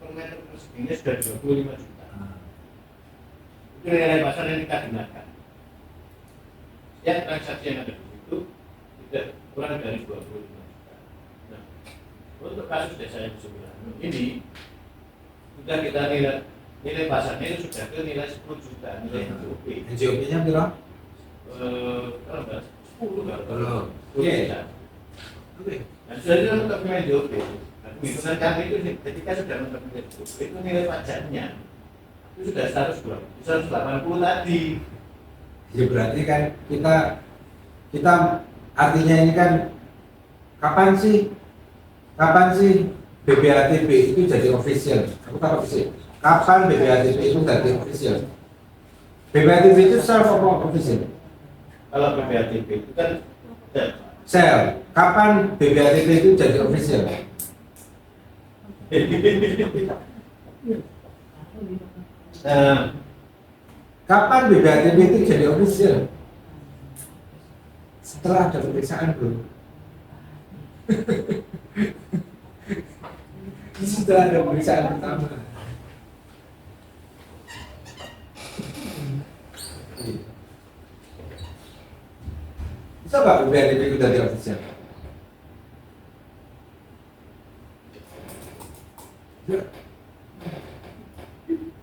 per meter perseginya sudah 25 juta. Itu nilai pasar yang kita gunakan. Setiap transaksi yang ada di situ tidak kurang dari 25 juta. Nah, untuk kasus desa yang 9 ini sudah kita nilai pasarnya itu sudah ke nilai 10 juta nilai NJOP. NJOP-nya berapa? Kalau enggak 10 enggak. Oke. Oke. Nah, sudah itu untuk NJOP. Hitungan kami itu ketika sudah untuk NJOP itu nilai pajaknya itu sudah 180 tadi. Ya berarti kan kita artinya ini kan kapan sih BPATB itu jadi official? Aku tak official. Kapan BPATB itu jadi official? BPATB itu self apa official? Kalau BPATB itu kan Self. Kapan BPATB itu jadi official? Nah, Kapan BPATB itu jadi official? Setelah ada pemeriksaan, bro. Setelah ada pemeriksaan pertama. Bisa nggak BPATB itu jadi official?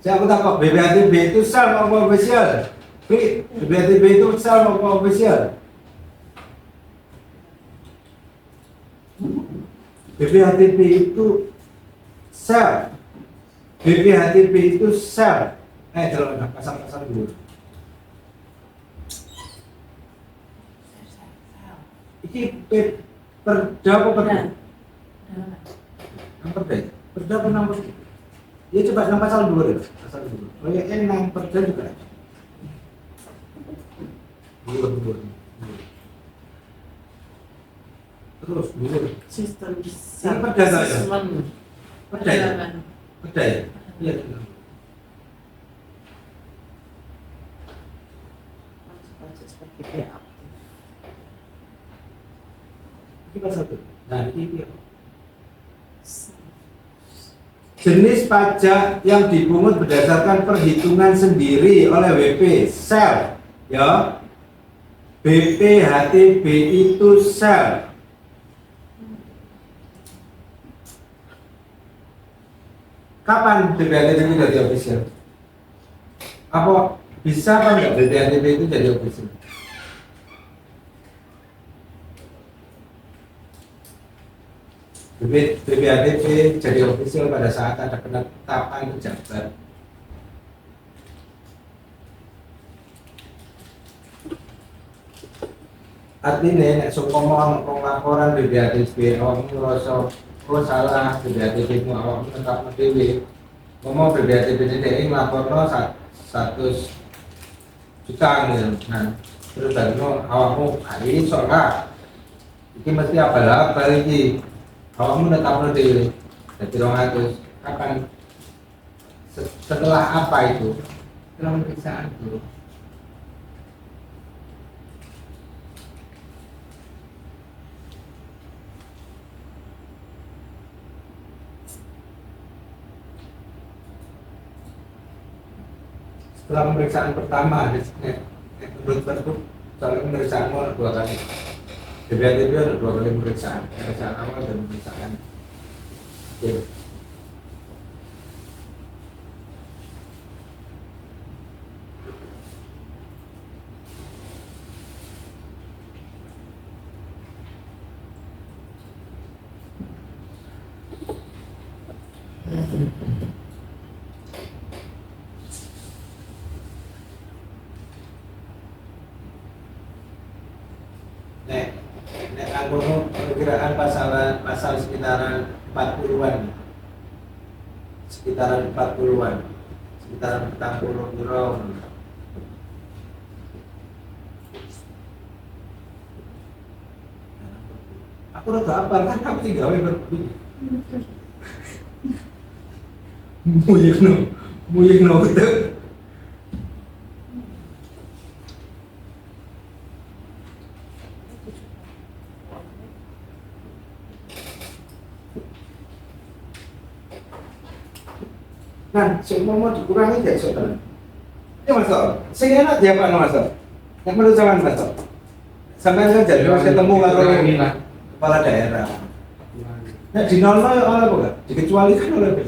Saya aku takut BPATB itu self apa official? BPATB itu self apa official? BPATB itu self. BPATB itu self. Jalan pasang dulu. Ini perda apa perda? Perda. Perda apa nomor? Ya coba nang pasal 2 deh. Pasal 2. Oh ya, ini nang perda juga. Dua. Terus dulu. Sistem Ini perda nggak ya? Perda ya? Perda ya? Iya. Ini pasal 1. Nah, ini jenis pajak yang dipungut berdasarkan perhitungan sendiri oleh WP self, ya. BPHTB itu self. Kapan BPHTB itu jadi official? Apa bisa apa enggak BPHTB itu jadi official? BPATB jadi official pada saat ada penetapan pejabat. Artinya nek sukoma laporan BPATB awakmu ngrasa salah BPATB mu awakmu tetapno dhewe. Ngomong BPATB ini nglaporno 100 juta gitu. Nah, terus barno awakmu hari iso lah. Iki mesti abal-abal iki. Awakmu tetapno dhewe. Dadi 200. Kapan? Setelah apa itu? Setelah pemeriksaan dulu. Setelah pemeriksaan pertama, menurut Pergub, soal pemeriksaan mau 2 kali. BPATB ada 2 kali pemeriksaan awal dan pemeriksaan akhir. Nek aku perkiraan pasal sekitaran 40-an. Sekitaran 40-an. Sekitaran 40 kilo. Aku rada apa kan aku tinggal berbunyi. Muyekno betul. Nah, semua mau dikurangi gak soalnya? Ini masuk. Sing enak dia apa masuk? Yang menurut sampean masuk. Sampai kan jadi ketemu karo kepala daerah. Nah, di nol oleh apa enggak? Dikecualikan oleh apa?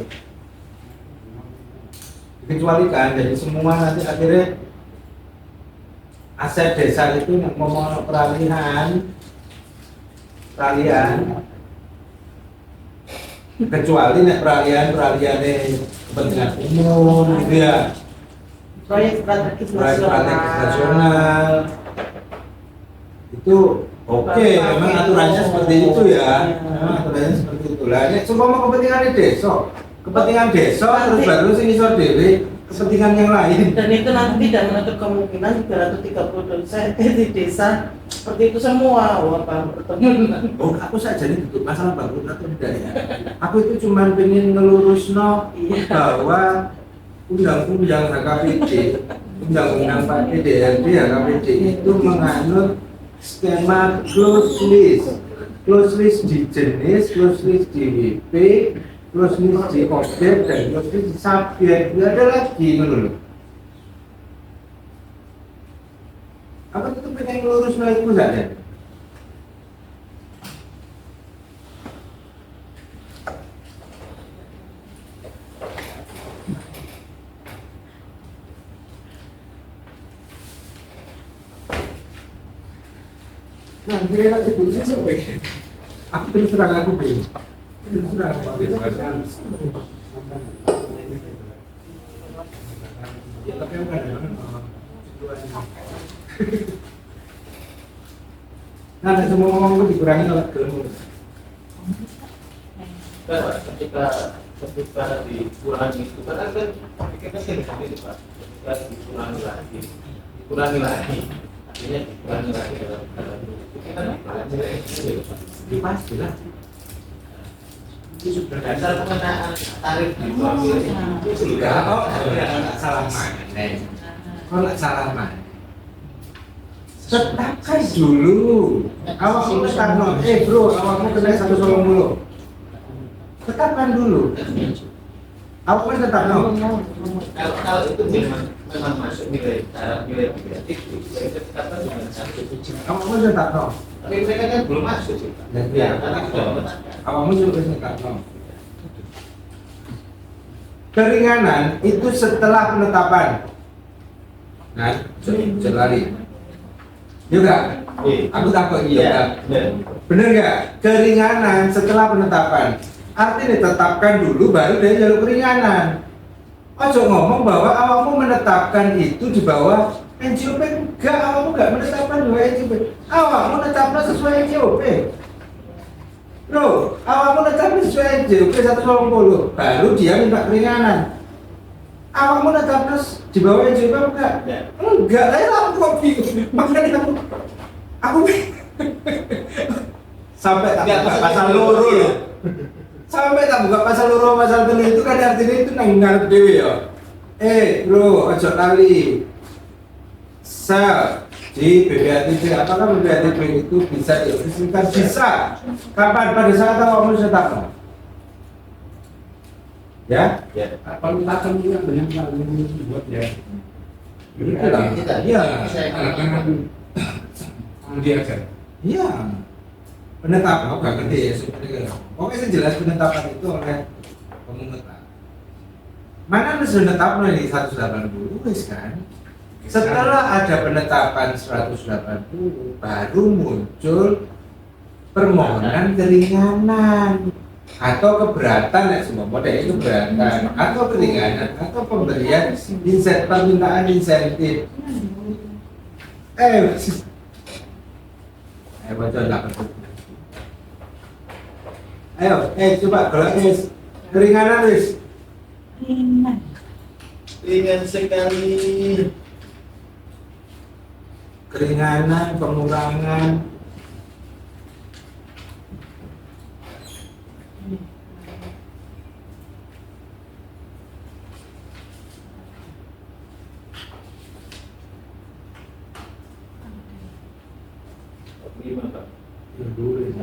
Dikecualikan, jadi semua nanti akhirnya aset desa itu yang mau peralihan kecuali nek peralihan kepentingan umum gitu ya, Proyek strategis nasional itu oke, memang aturannya seperti itu ya, memang aturannya seperti itu lah. Nek semua kepentingan desa terus baru sing iso dhewe kepentingan yang lain. Dan itu nanti tidak menutup kemungkinan 330 di desa seperti itu semua. Wah, bertemu. Oh, aku saja ini duduk masalah bagus atau tidak ya. Aku itu cuma pengen ngelurusno bahwa undang-undang HKPD, undang-undang PDRD HKPD itu menganut skema close list di jenis, close list di WP, close list di objek, dan close list di subjek. Tidak ada lagi menurut. Aku itu pengen ngelurusno itu saja. Nah, kira itu sampai aku terus terang aku bingung. Terus terang aku bingung. Ya, tapi aku kadang-kadang nah, semua ngomong itu dikurangi oleh gelembung. Ketika dikurangi itu kan kita seperti itu Pak. Ketika dikurangi lagi artinya dikurangi lagi dalam Ini pasti lah. itu sudah dasar pengenaan tarif di Itu sudah kok. Nggak salah mana? Kok nggak salah mana? Tetapkan dulu. Awakmu tetapno. Bro, awakmu kena 120. Tetapkan dulu. Awakmu tetapno. kalau itu memang masuk nilai obligatif itu tetapkan dengan satu. Awakmu tetapno. Tapi mereka kan belum masuk sih Pak. Ya, awakmu juga tetapno. Keringanan itu setelah penetapan. Nah, jelali. Juga, aku takut iya. Bener nggak? Keringanan setelah penetapan. Artinya ditetapkan dulu baru dia jalur keringanan. Ojo ngomong bahwa awakmu menetapkan itu di bawah NJOP. Enggak, awakmu nggak menetapkan di bawah NJOP. Awakmu menetapkan sesuai NJOP. Loh, awakmu menetapkan sesuai NJOP 120. Baru dia minta keringanan. Awakmu menetapkan di bawah NJOP enggak? Enggak, lah aku bingung. Makanya aku sampai tak buka pasal loro loh. Sampai tak buka pasal loro pasal telu itu kan artinya itu nang ngarep dhewe ya. Bro, ojo lali. Sel di BPATB, apakah BPATB itu bisa diopsikan? Bisa. Kapan? Pada saat awakmu tetap. Ya? Kalau kita akan dengan yang dibuat ya. Iya. Diajar. Iya. Penetapan, aku gak ngerti ya sebenarnya. Pokoknya yang jelas penetapan itu oleh pemungutan. Mana harus menetapkan ini 180 wis kan? Setelah ada penetapan 180 baru muncul permohonan keringanan. atau keberatan ya semua model itu keberatan atau keringanan atau pemberian permintaan insentif. Baca lah. Ayo, coba kalau keringanan wis. Ringan sekali. Keringanan, pengurangan. Gimana Pak? Betul.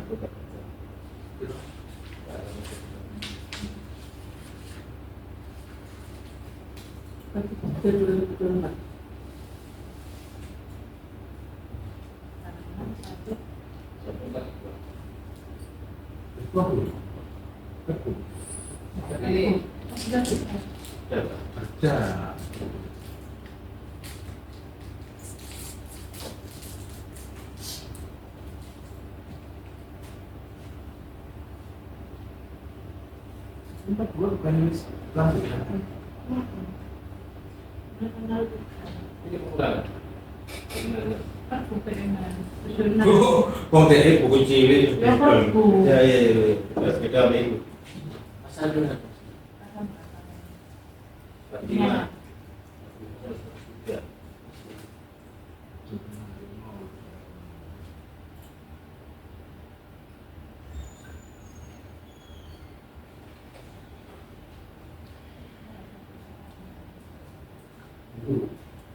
Kerja. Tempat gua bukan langsung. Ini ulang. Wong dhek buku cilik. Ya, Bu. Ya. Beda sama ibu. Asal dulu. Fatima. Ya. Itu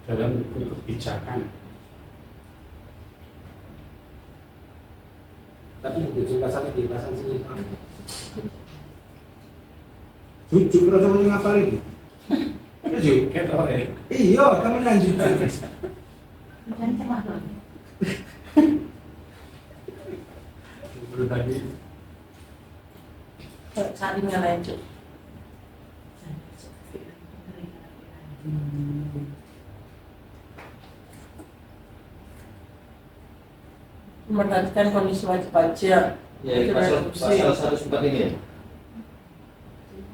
dalam kebijakan. Tapi begitu pasang sini. Jujur terus ngomong apa lagi? Jujur. Ketok ya. Iya, kamu lanjut. Menurut tadi Saringnya lanjut. Memperhatikan kondisi wajib pajak. Ya, pasal 104 ini ya.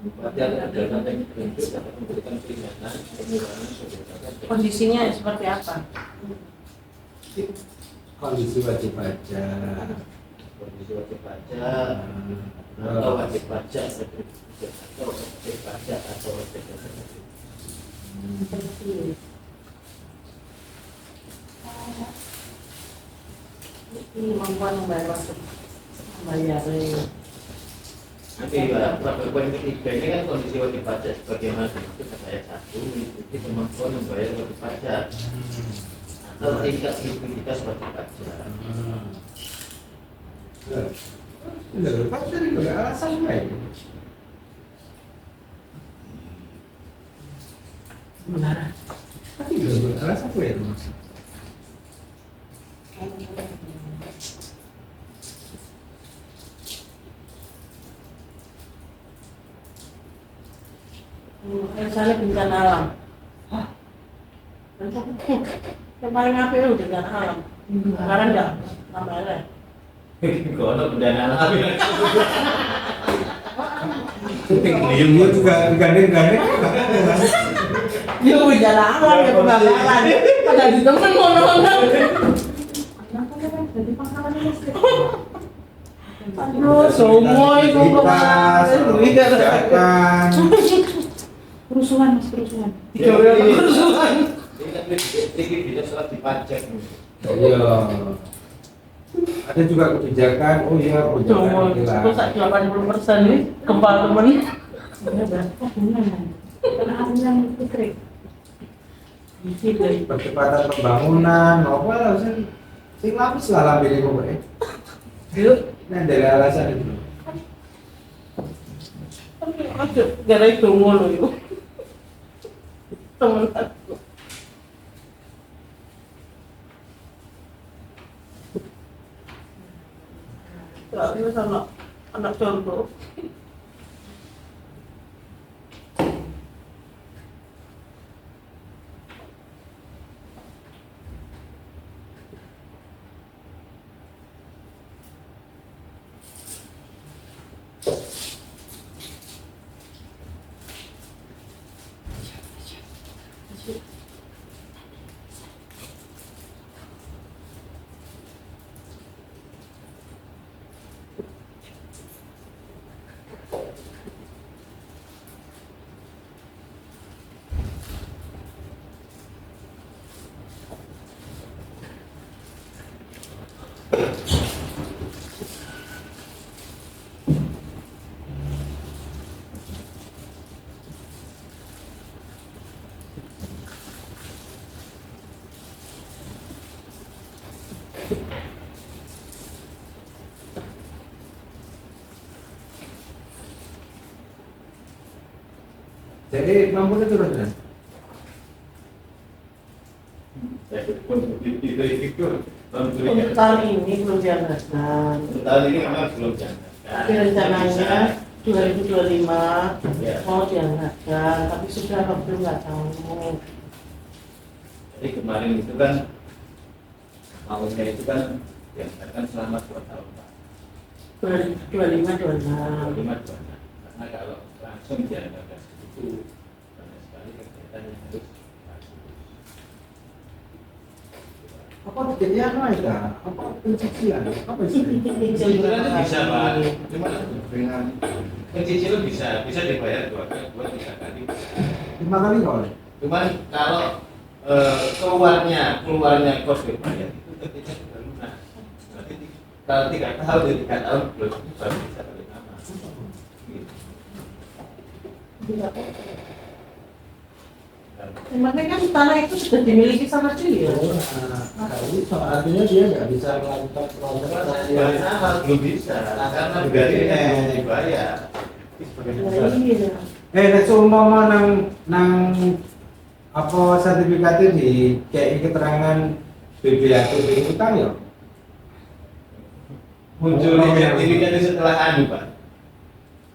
Pajak berdasarkan prinsip dapat memberikan keringanan, pengurangan, Kondisinya seperti apa? Kondisi wajib pajak. kondisi wajib pajak atau wajib pajak atau wajib pajak atau wajib pajak. Ini kemampuan membayar membayar. Nanti poin ketiga ini kan kondisi wajib pajak sebagaimana dimaksud pada ayat 1 meliputi kemampuan membayar wajib pajak atau tingkat likuiditas wajib pajak. Lepas dari nggak alasan lain. Benar. Tapi nggak alasan lain mas. Misalnya bencana alam. Yang paling apa itu bencana alam? Sekarang enggak namanya. Kalau bencana alam Dia juga gandeng-gandeng. Ya bencana alam ya kebakaran. Pada di temen ngono-ngono. Aduh, semua itu kebijakan. kerusuhan mas kerusuhan. kerusuhan. Ini kan likuiditas wajib pajak. Iya. Ada juga kebijakan. Oh iya, Cuma kebijakan rusak 80% nih gempa temen. Karena yang listrik. percepatan pembangunan. Apa lah sing lapis lah lambe ini pokoknya. Yuk, Nah dari alasan itu. aduh, gara itu ngono yuk. Temen aku. Tak, ini sama anak contoh. Jadi mampunya turun kan? Untuk tahun ini belum dianggarkan. Tahun ini memang belum jangan. Tapi rencananya 2025 Ya. mau dianggarkan, tapi sudah apa belum nggak tahu. Jadi kemarin itu kan maunya itu kan dianggarkan selama 2 tahun Pak. 25 26. 5 tahun. Karena kalau langsung dianggarkan itu banyak sekali kegiatan yang harus Apa kejadian apa ya? Apa pencicilan? Apa istilahnya? Pencicilan itu bisa Pak. Cuma dengan pencicilan bisa dibayar 2 kali, 3 kali. 5 kali kok. Cuman kalau keluarnya kos dibayar itu ketika sudah lunas. Berarti kalau 3 tahun dari 3 tahun belum baru bisa balik nama. Gitu. Makanya kan tanah itu sudah dimiliki sama dia. Artinya dia nggak bisa melakukan proses Balik nama belum bisa karena dari yang dibayar. Iya. nek seumpama nang apa sertifikatnya di kayak keterangan BBAT utang ya? Muncul di sertifikat itu setelah anu Pak.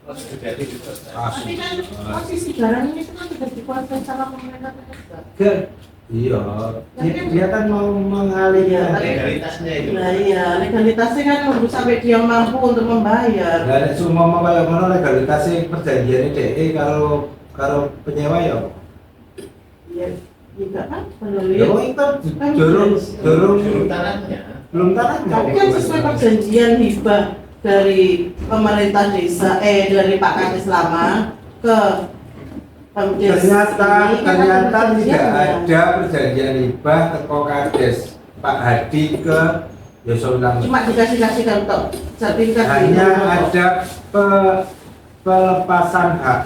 Proses jadi itu selesai. Tapi kan posisi barang ini kan sudah dikuasai sama pemerintah juga. Iya, dia kan mau mengalihkan. Legalitasnya itu. Nah iya, legalitasnya kan harus sampai dia mampu untuk membayar. Dari semua kayak mana legalitasnya perjanjian DE kalau penyewa ya. Iya, juga kan Ya menurut. itu dorong Belum tanahnya. belum tanahnya. Tapi kan sesuai perjanjian hibah dari pemerintah desa, dari Pak Kades lama ke Pemdes Ternyata ini kan ada tidak perjanjiannya. ada perjanjian hibah teko Kades Pak Hadi ke Yosowilang. Cuma dikasih kantor sertifikat Hanya hibah. ada pelepasan hak.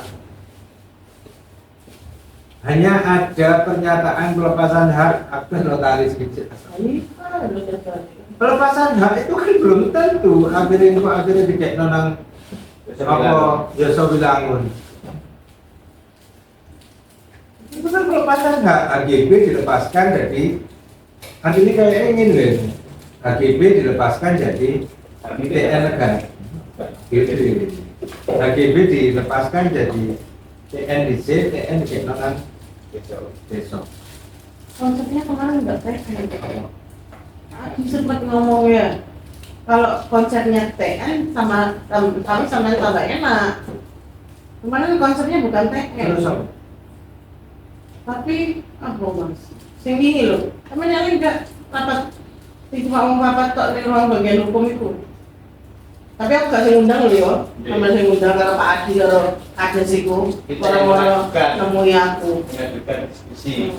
Hanya ada pernyataan pelepasan hak akte notaris kecil. Pelepasan hak itu kan belum tentu akhirnya dikek nonang apa Yosowilangun. Itu kan pelepasan hak HGB dilepaskan jadi hari ini kayak ingin deh HGB dilepaskan jadi TN negara gitu. HGB dilepaskan jadi TNDC TN dikenakan besok. Konsepnya kemarin nggak TN. Adi sempat ngomong ya, kalau konsepnya TN sama tambah enak. Kemarin konsepnya bukan TN. Terus apa? Tapi apa mas? Sing ini loh, namanya enggak rapat, cuma ngomong rapat tok di ruang bagian hukum itu. Tapi aku gak sing undang loh ya, sama sing undang kalau Pak Adi kalau ada siku, orang-orang nemui aku. Mengajukan diskusi.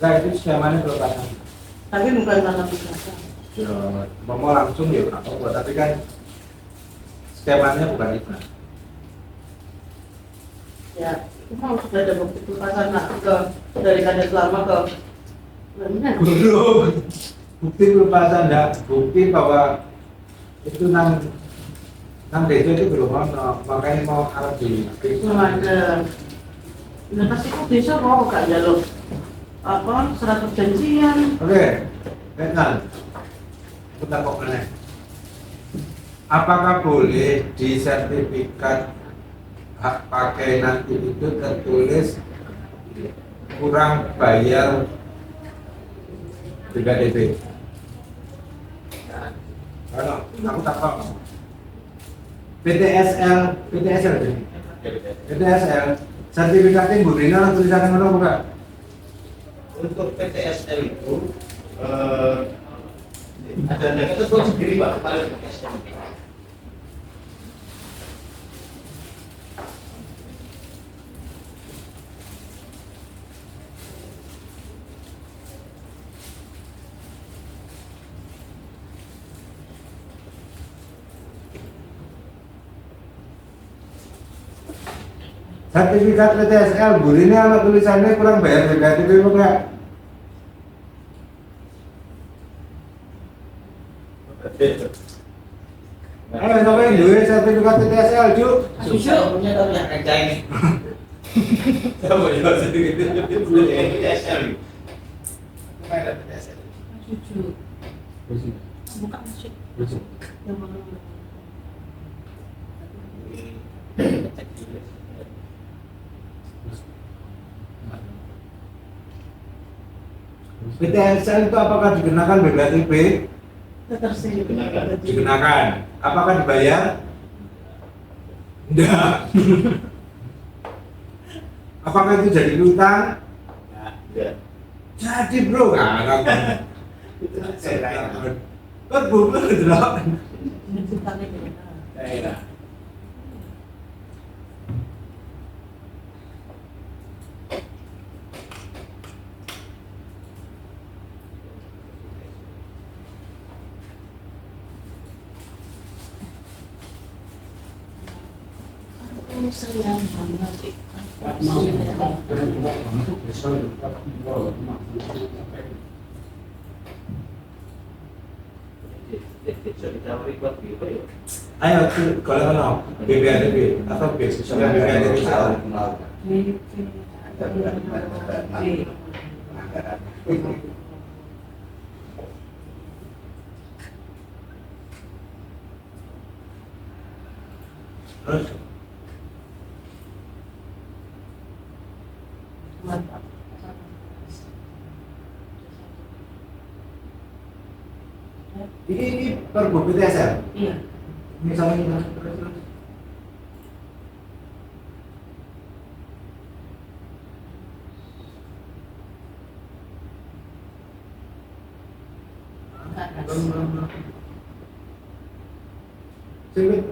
Nah itu skemanya pelepasan. Tapi bukan tanah biasa. Ya, mau langsung ya nggak apa-apa, tapi kan skemanya bukan itu. Ya, itu mau sudah ada bukti pelepasan hak ke dari Kades lama ke benar. Belum. Bukti pelepasan hak, bukti bahwa itu nang desa itu belum ada, makanya mau harus di. Belum ada. Nah pasti kok desa kok gak jalur apa surat perjanjian. Oke, Benan, kita kok aneh. Apakah boleh di sertifikat hak pakai nanti itu tertulis kurang bayar 3 DP? Kalau aku tak tahu. PTSL, sertifikatnya Bu Rina tulisannya mana bukan? Untuk PTSL itu ada ketentuan sendiri Pak pada PTSL. sertifikat PTSL burine ana tulisannya kurang bayar negatif apa enggak? Ayo sampai yang duwe sertifikat PTSL Juk. Jujur. punya tapi yang kerja ini. Sama ya sedikit PTSL. Ada PTSL. Jujur. Buka masuk. Yang mana? PTSL itu apakah dikenakan BPTB? Tersinggung. Dikenakan. Apakah dibayar? Enggak. Apakah itu jadi utang? Jadi bro, enggak. Kan bubur gitu loh. Ceritanya gimana? Sayang banget. Ayo kalau mana BPTB atau B sama BPTB sama. Terus ini perbu PTSL. Iya. Misalnya kita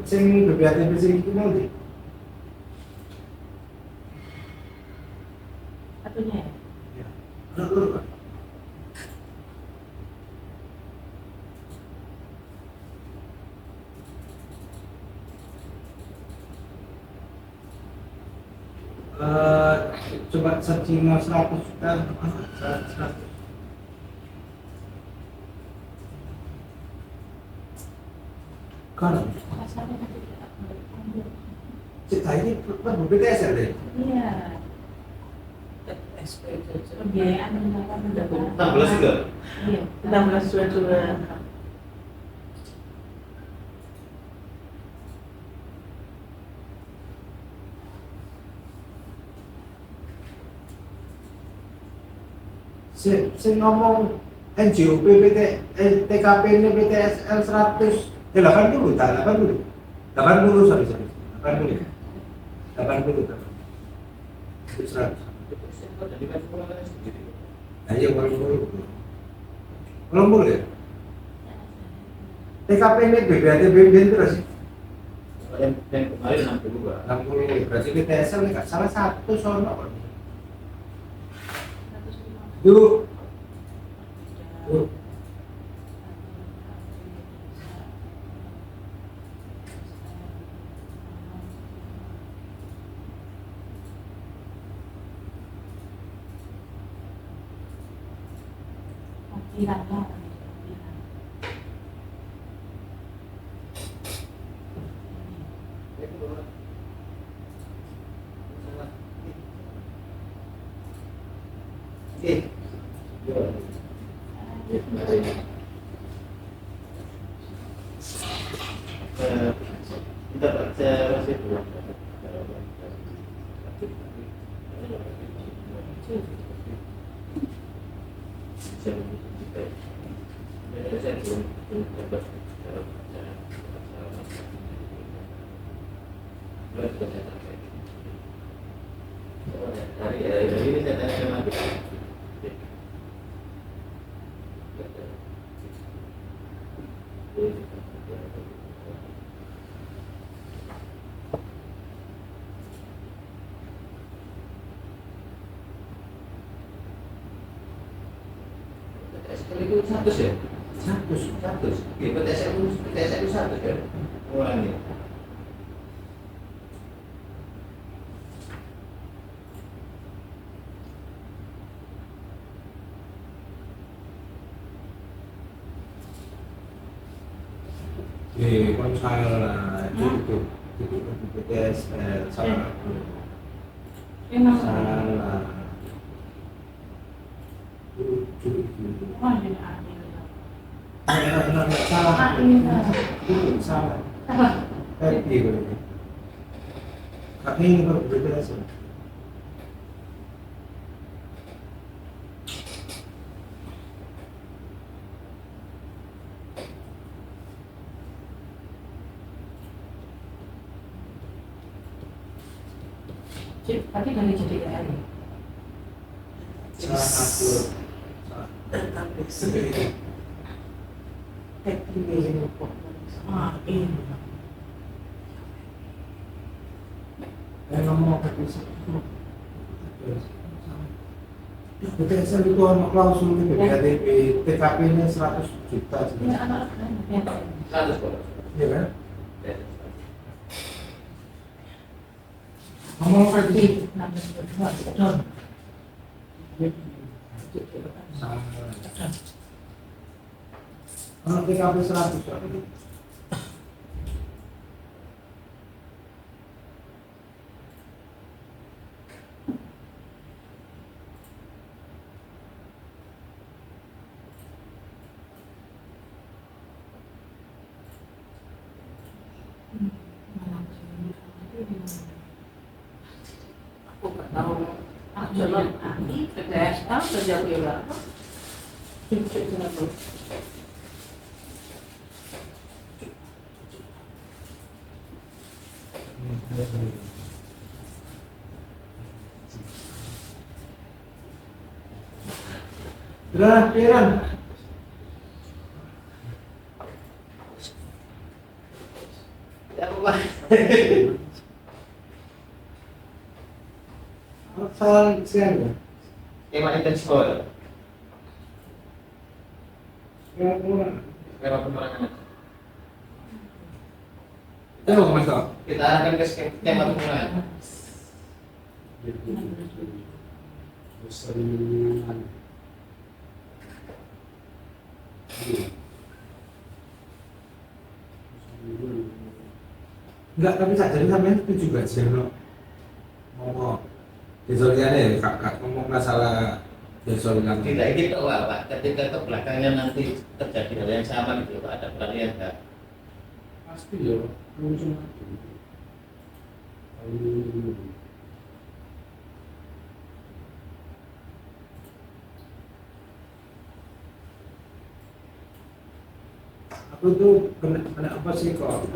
sing BPTB sing itu mau di Satunya ya? Coba searching 100 juta. Kan cerita ini kan BPTSL deh. Iya. Pembiayaan menggunakan pendapatan. 16 juga. Iya. 16 Sing ngomong NGOP TKP ini PTSL 100 80 tak 80 sorry 80 itu 100 ayo kalau ya TKP ini BPTB terus Yang kemarin 60 Pak. 60 berarti PTSL ini nggak salah satu sono yuk Kita saya masih belum. Itu 100 ya? 100 PTSL itu 100 ya? Ulangi. konsal lah itu BPTSL salah Enak. salah Wah, jadi adil. salah Adil. salah Apa? ini kami BPTSL Tapi dari JDR ya? salah upload Ah, ini. ngomong ke BPTSL itu anak klausul itu KTP TKP-nya 100 juta Ini sebenarnya. anak ya. 100 kok. Iya kan? Ya. Ngomong ke Di 16 Don. kalau TKP 100 Aku nggak tahu. Aku jalan ani, PDSA, kerja bila. Cucuk dengan tuh. Udah, Piran. Ya Allah. Asal siang ya? Tema intens sekolah. Ya, kurang. Tema penerangan. Ya, Mas Tok. Kita arahkan ke tema penerangan. Enggak, tapi saat jadi sampai itu juga sih, no. Ngomong desoliannya ya, kak ngomong masalah desolian. Tidak gitu Pak. Ketika ke belakangnya nanti terjadi hal yang sama gitu Pak. Ada pelarian enggak? Pasti ya, muncul Aku tuh kena apa sih kok?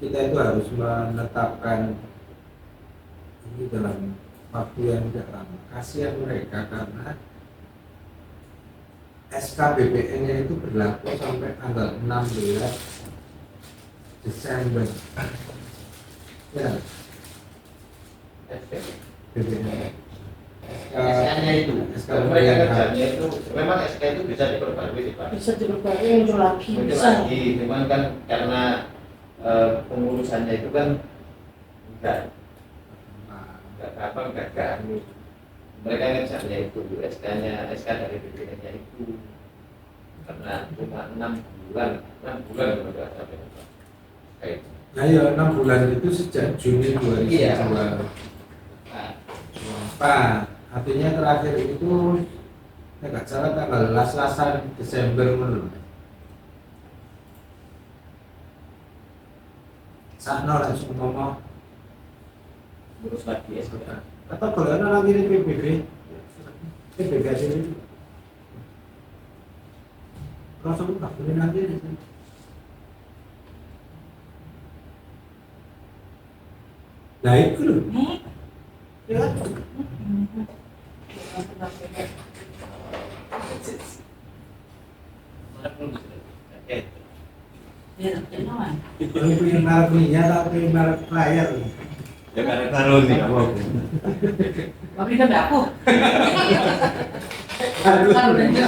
Kita itu harus menetapkan ini dalam waktu yang tidak lama. Kasihan mereka karena SKBPN-nya itu berlaku sampai tanggal 16 Desember. Ya, BPN. SK-nya itu. Kalau mereka kerjanya itu memang SK itu bisa diperbarui sih Pak. Bisa diperbarui muncul lagi. Muncul Bisa. lagi, cuman kan karena pengurusannya itu kan enggak gampang, enggak gampang. Mereka ngerjainnya itu SK dari BPN-nya itu karena cuma 6 bulan kalau nggak sampai kayak itu. Nah ya 6 bulan itu sejak Juni 2002. Iya. Nah, artinya terakhir itu nggak salah tanggal las-lasan Desember menurut. Sakno langsung ngomong Terus lagi SK. atau kalau ada lagi di PBB sini langsung tak boleh nanti di sini. Nah itu loh. Ya. Ya, kenapa? Kalau punya merek minyak atau punya merek layar. Ya karena taruh sih kamu. Tapi kan aku. Aduh, beda.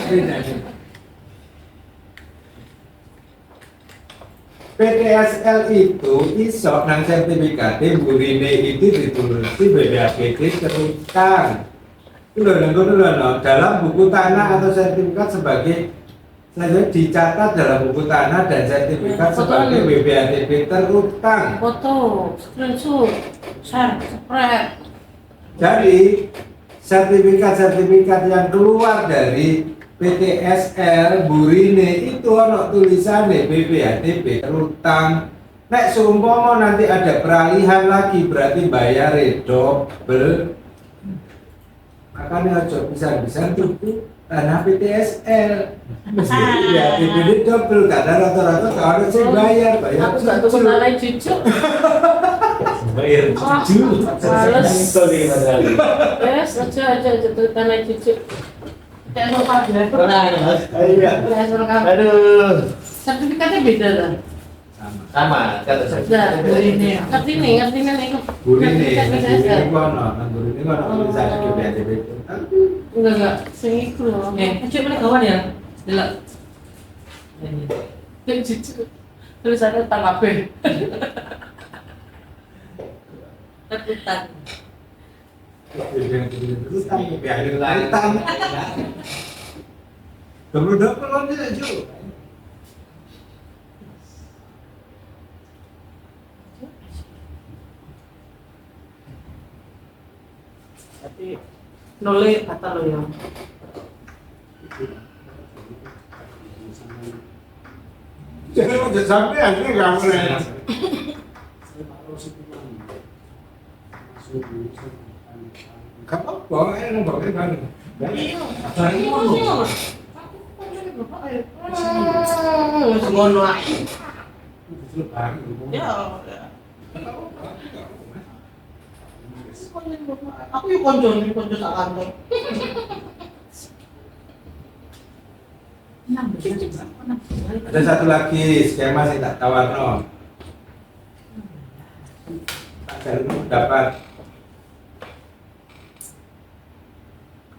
PTSL itu iso nang sertifikat burine itu dituruti BPAPT teruskan. Itu loh, dalam buku tanah atau sertifikat sebagai Selanjutnya dicatat dalam buku tanah dan sertifikat Foto sebagai nih. BPATB terutang. Foto, screenshot, share, spread. Jadi sertifikat-sertifikat yang keluar dari PTSL Burine itu ono tulisannya BPATB terutang. Nek seumpama nanti ada peralihan lagi berarti bayar double. Makanya ojo bisa tuku tanah PTSL. Ya ini double karena rata-rata kalau harus bayar Aku gak tuh jujur. tanah jujur. Bayar jujur. Males. Sorry Mas Ali. Yes, aja tuh tanah jujur. Kayak mau kabel. Iya. Kayak suruh kabel. Aduh. Sertifikatnya beda lah. Sama kata Nah, ini ngerti nih nih. Burine, Sertifikat PTSL. Burine kono tulisannya BPATB terutang. Enggak, sing iku lho. Cek mana kawan ya? Delok. Kayak jujur. Tulisannya tanah B. Rebutan. Terutang, BPATB terutang. Double on dia juga. Tapi nolnya kata lo ya. Jadi mau sampai akhirnya kamu nanya. Gak apa-apa, enak banget kan. Ngono ae. Ya. Aku yuk konco sak kantor. Ada satu lagi skema sih tak tawarno. Tak dapat.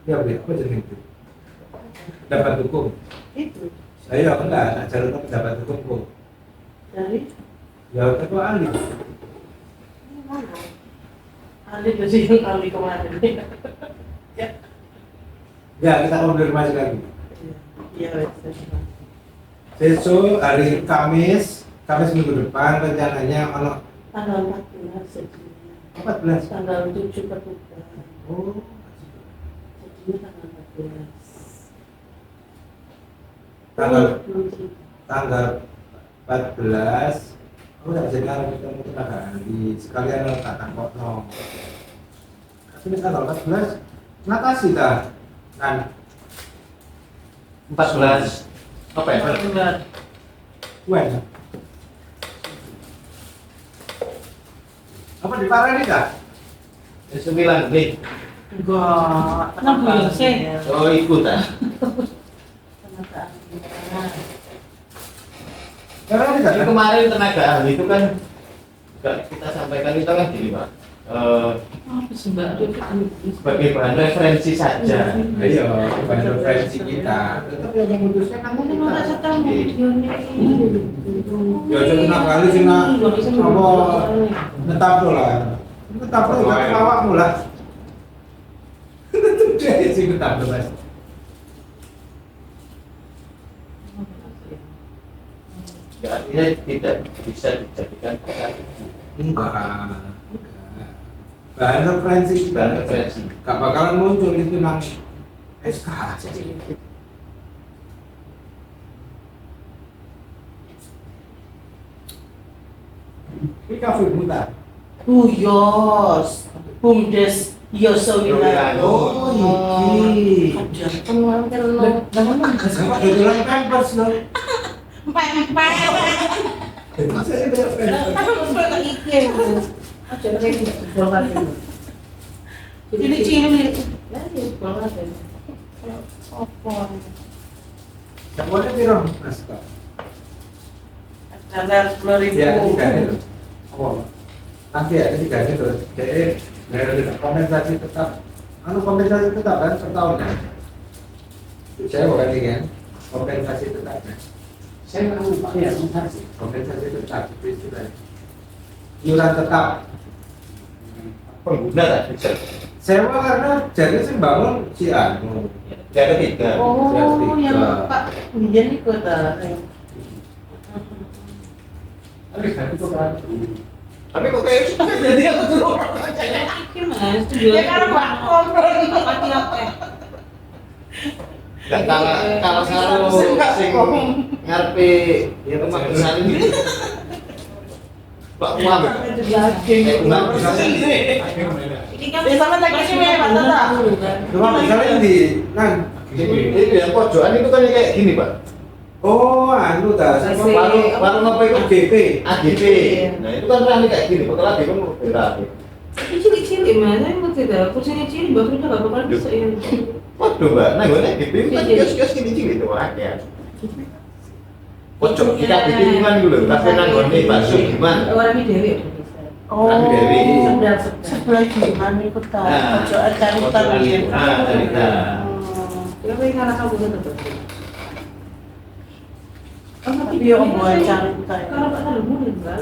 Ya, apa jenis itu? Dapat hukum. Itu Saya enggak, tak jalur dapat hukum kok. dari Ya, ketua ahli. mana? Ali sih yang Ali kemarin. Ya, kita konfirmasi lagi. Iya, wes. Besok hari Kamis minggu depan rencananya ono Tanggal 14 jadinya. 14. Tanggal 7 berbuka. Oh, Jadinya tanggal 14. tanggal 14 aku tak bisa ngarep ketemu tenaga ahli sekalian tak takutno. Tapi tanggal 14 makasih dah kan 14 November. when apa di Parani kah? 9 nih. Enggak. Kenapa sih? Oh ikut ah. Karena ini Jadi kan kemarin tenaga ahli itu kan juga kita sampaikan itu kan gini Pak. Sebagai bahan referensi saja. iya bukan referensi kita tetap yang memutuskan kan kita. Ya jadi nak kali sih nak apa netap tuh lah netap tuh nggak awak mula dia sih netap tuh mas Ya, artinya tidak bisa dijadikan enggak bahan referensi bahan referensi. gak bakalan muncul itu nang SK aja ini kafe mutar Buyos, Bumdes, Yosowinano. Oh, iki. Ada teman kenal. sama kebetulan pampers loh Pempek. masa ini banyak pampers Ini cilik. Apa? semuanya piro mas Kak? Ada 10.000. Ya, tiga itu. Oh, nanti ada tiga itu. Jadi dari kompensasi tetap, kompensasi tetap kan per tahun kan? Saya bukan ini kan, kompensasi tetap kan? Saya nggak lupa ya, kompensasi tetap itu istilahnya. Iuran tetap. Pengguna tak bisa. Sewa karena jadi sih bangun si anu, Yang ketiga. Oh, yang Pak Bijan ikut Tapi kok kayak jadi aku dulu. Gimana? Ya karena Pak Kompron. nggak kalau selalu sing ngarepe ya rumah besar ini. Pak Muhammad. Ini kan sama lagi sih Pak Tata. Cuma misalnya di nang Itu yang pojokan itu kan kayak gini, Pak. oh anu ta Warung apa itu? GP AGP. Nah, itu kan rame kayak gini, bakal AGP kan berapa? Ini cilik-cilik mas, saya mau tidak, kursinya cilik, Mbak Frida gak bakal bisa ya. Waduh, Mbak, nah gue AGP itu kan kios-kios gini-gini tuh ya. Pojok kita bikin gimana dulu, tapi nanggone bakso gimana? Orangnya Dewi. Oh, Dewi. sebelah gimana ikut ta? Nah, Pojokan Carita ya. Ah, Carita. Ya pengen ngalah kamu tetap. Tapi yo buat Carita. Kalau Pak Talu mulai enggak.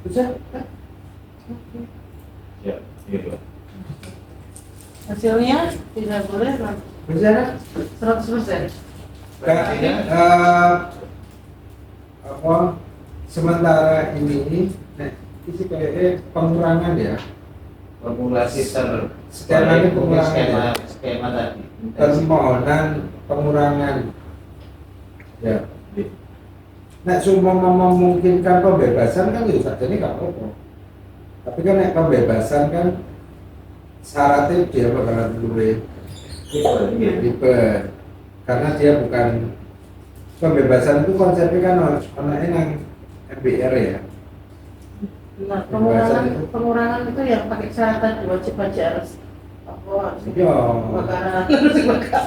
Bisa? Ya, gitu. Hasilnya tidak boleh Bicara 100%. Apa sementara ini isi kayak pengurangan ya Formulasi skemanya pengurangan skema tadi. permohonan pengurangan ya. Nek cuma memungkinkan pembebasan kan ya saja ini nggak apa-apa. Tapi kan nek pembebasan kan syaratnya dia bakalan duit ribet karena dia bukan pembebasan itu konsepnya kan anaknya nang MBR ya. Nah, Pembebasan pengurangan itu yang pakai syarat tadi wajib pajak harus apa? Iya. Bakaran harus bakar.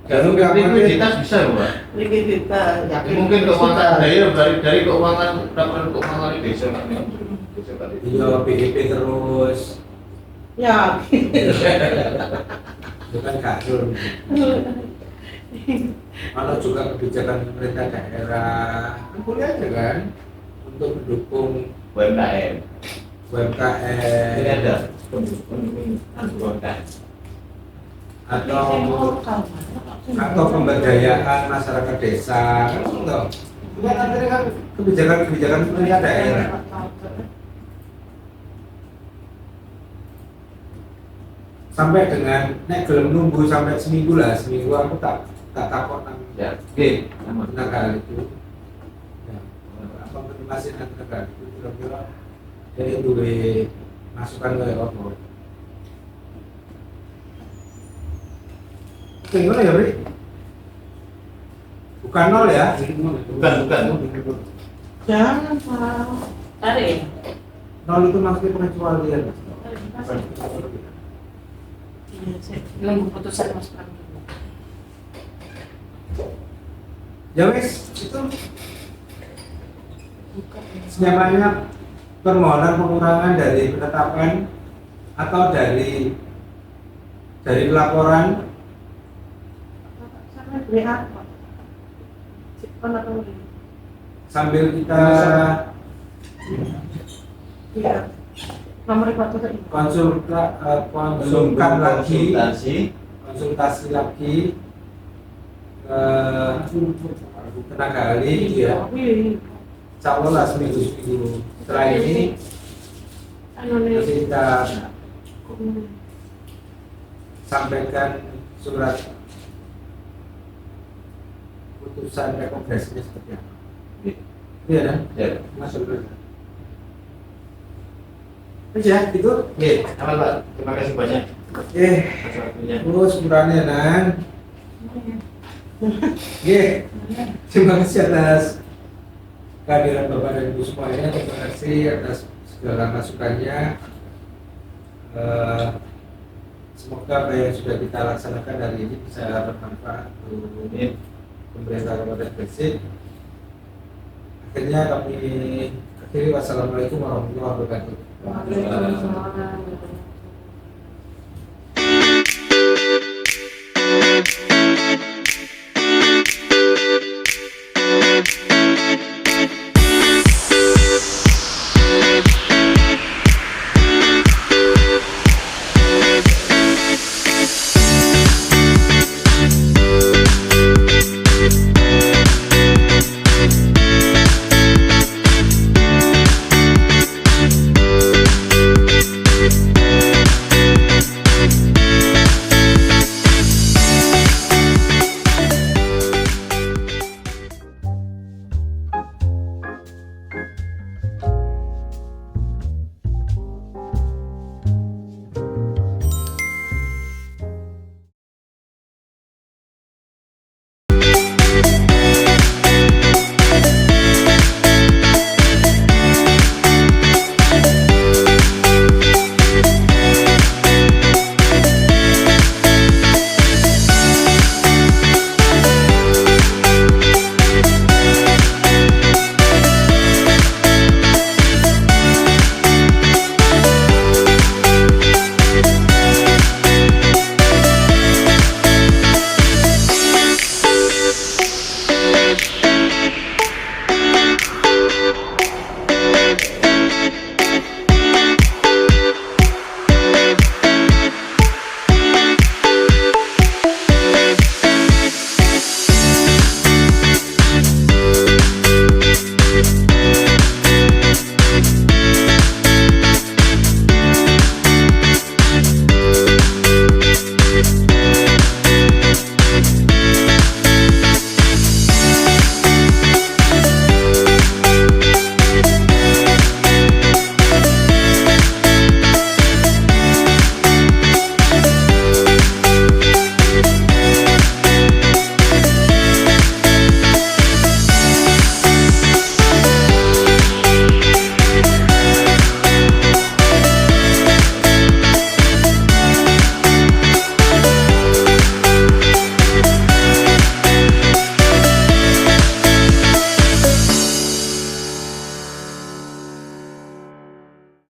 Kalau nggak Likuiditas bisa loh, Pak. Likuiditas. Tapi mungkin keuangan dari keuangan laporan keuangan di desa kan. Desa tadi. iya PDP terus Ya. bukan kasur. Kalau juga kebijakan pemerintah daerah kan boleh aja kan untuk mendukung UMKM. UMKM Ini ada UMKM. atau pemberdayaan masyarakat desa kan enggak. Bukan nanti kan kebijakan pemerintah daerah. Sampai dengan nek gelem nunggu sampai seminggu aku tak takut nang Ya, oke. negara itu. Ya, apa masih nang negara itu kira-kira jadi duwe masukan ke apa? Gimana ya, Bri? Bukan nol ya? Bukan. Jangan Pak. Tarik. Nol itu maksudnya pengecualian. Iya, saya nunggu putusan Mas Pram. Ya wes, itu senyamannya permohonan pengurangan dari penetapan atau dari laporan Sama WA Pak. Cipon atau di? sambil kita Iya. Nomor itu tadi. konsultasi lagi tenaga ahli ya. Calon lah seminggu setelah ini nanti kita sampaikan surat putusan rekomendasinya seperti apa. Iya kan? Ya. Masuk dulu. Ya, itu. Oke, aman, Pak. Terima kasih banyak atas waktunya. Terus kurangnya Nang. Terima kasih atas kehadiran Bapak dan Ibu semuanya. Terima kasih atas segala masukannya. Semoga apa yang sudah kita laksanakan hari ini bisa bermanfaat untuk pemerintah Kabupaten Gresik. Akhirnya kami akhiri wassalamualaikum warahmatullahi wabarakatuh. Waalaikumsalam.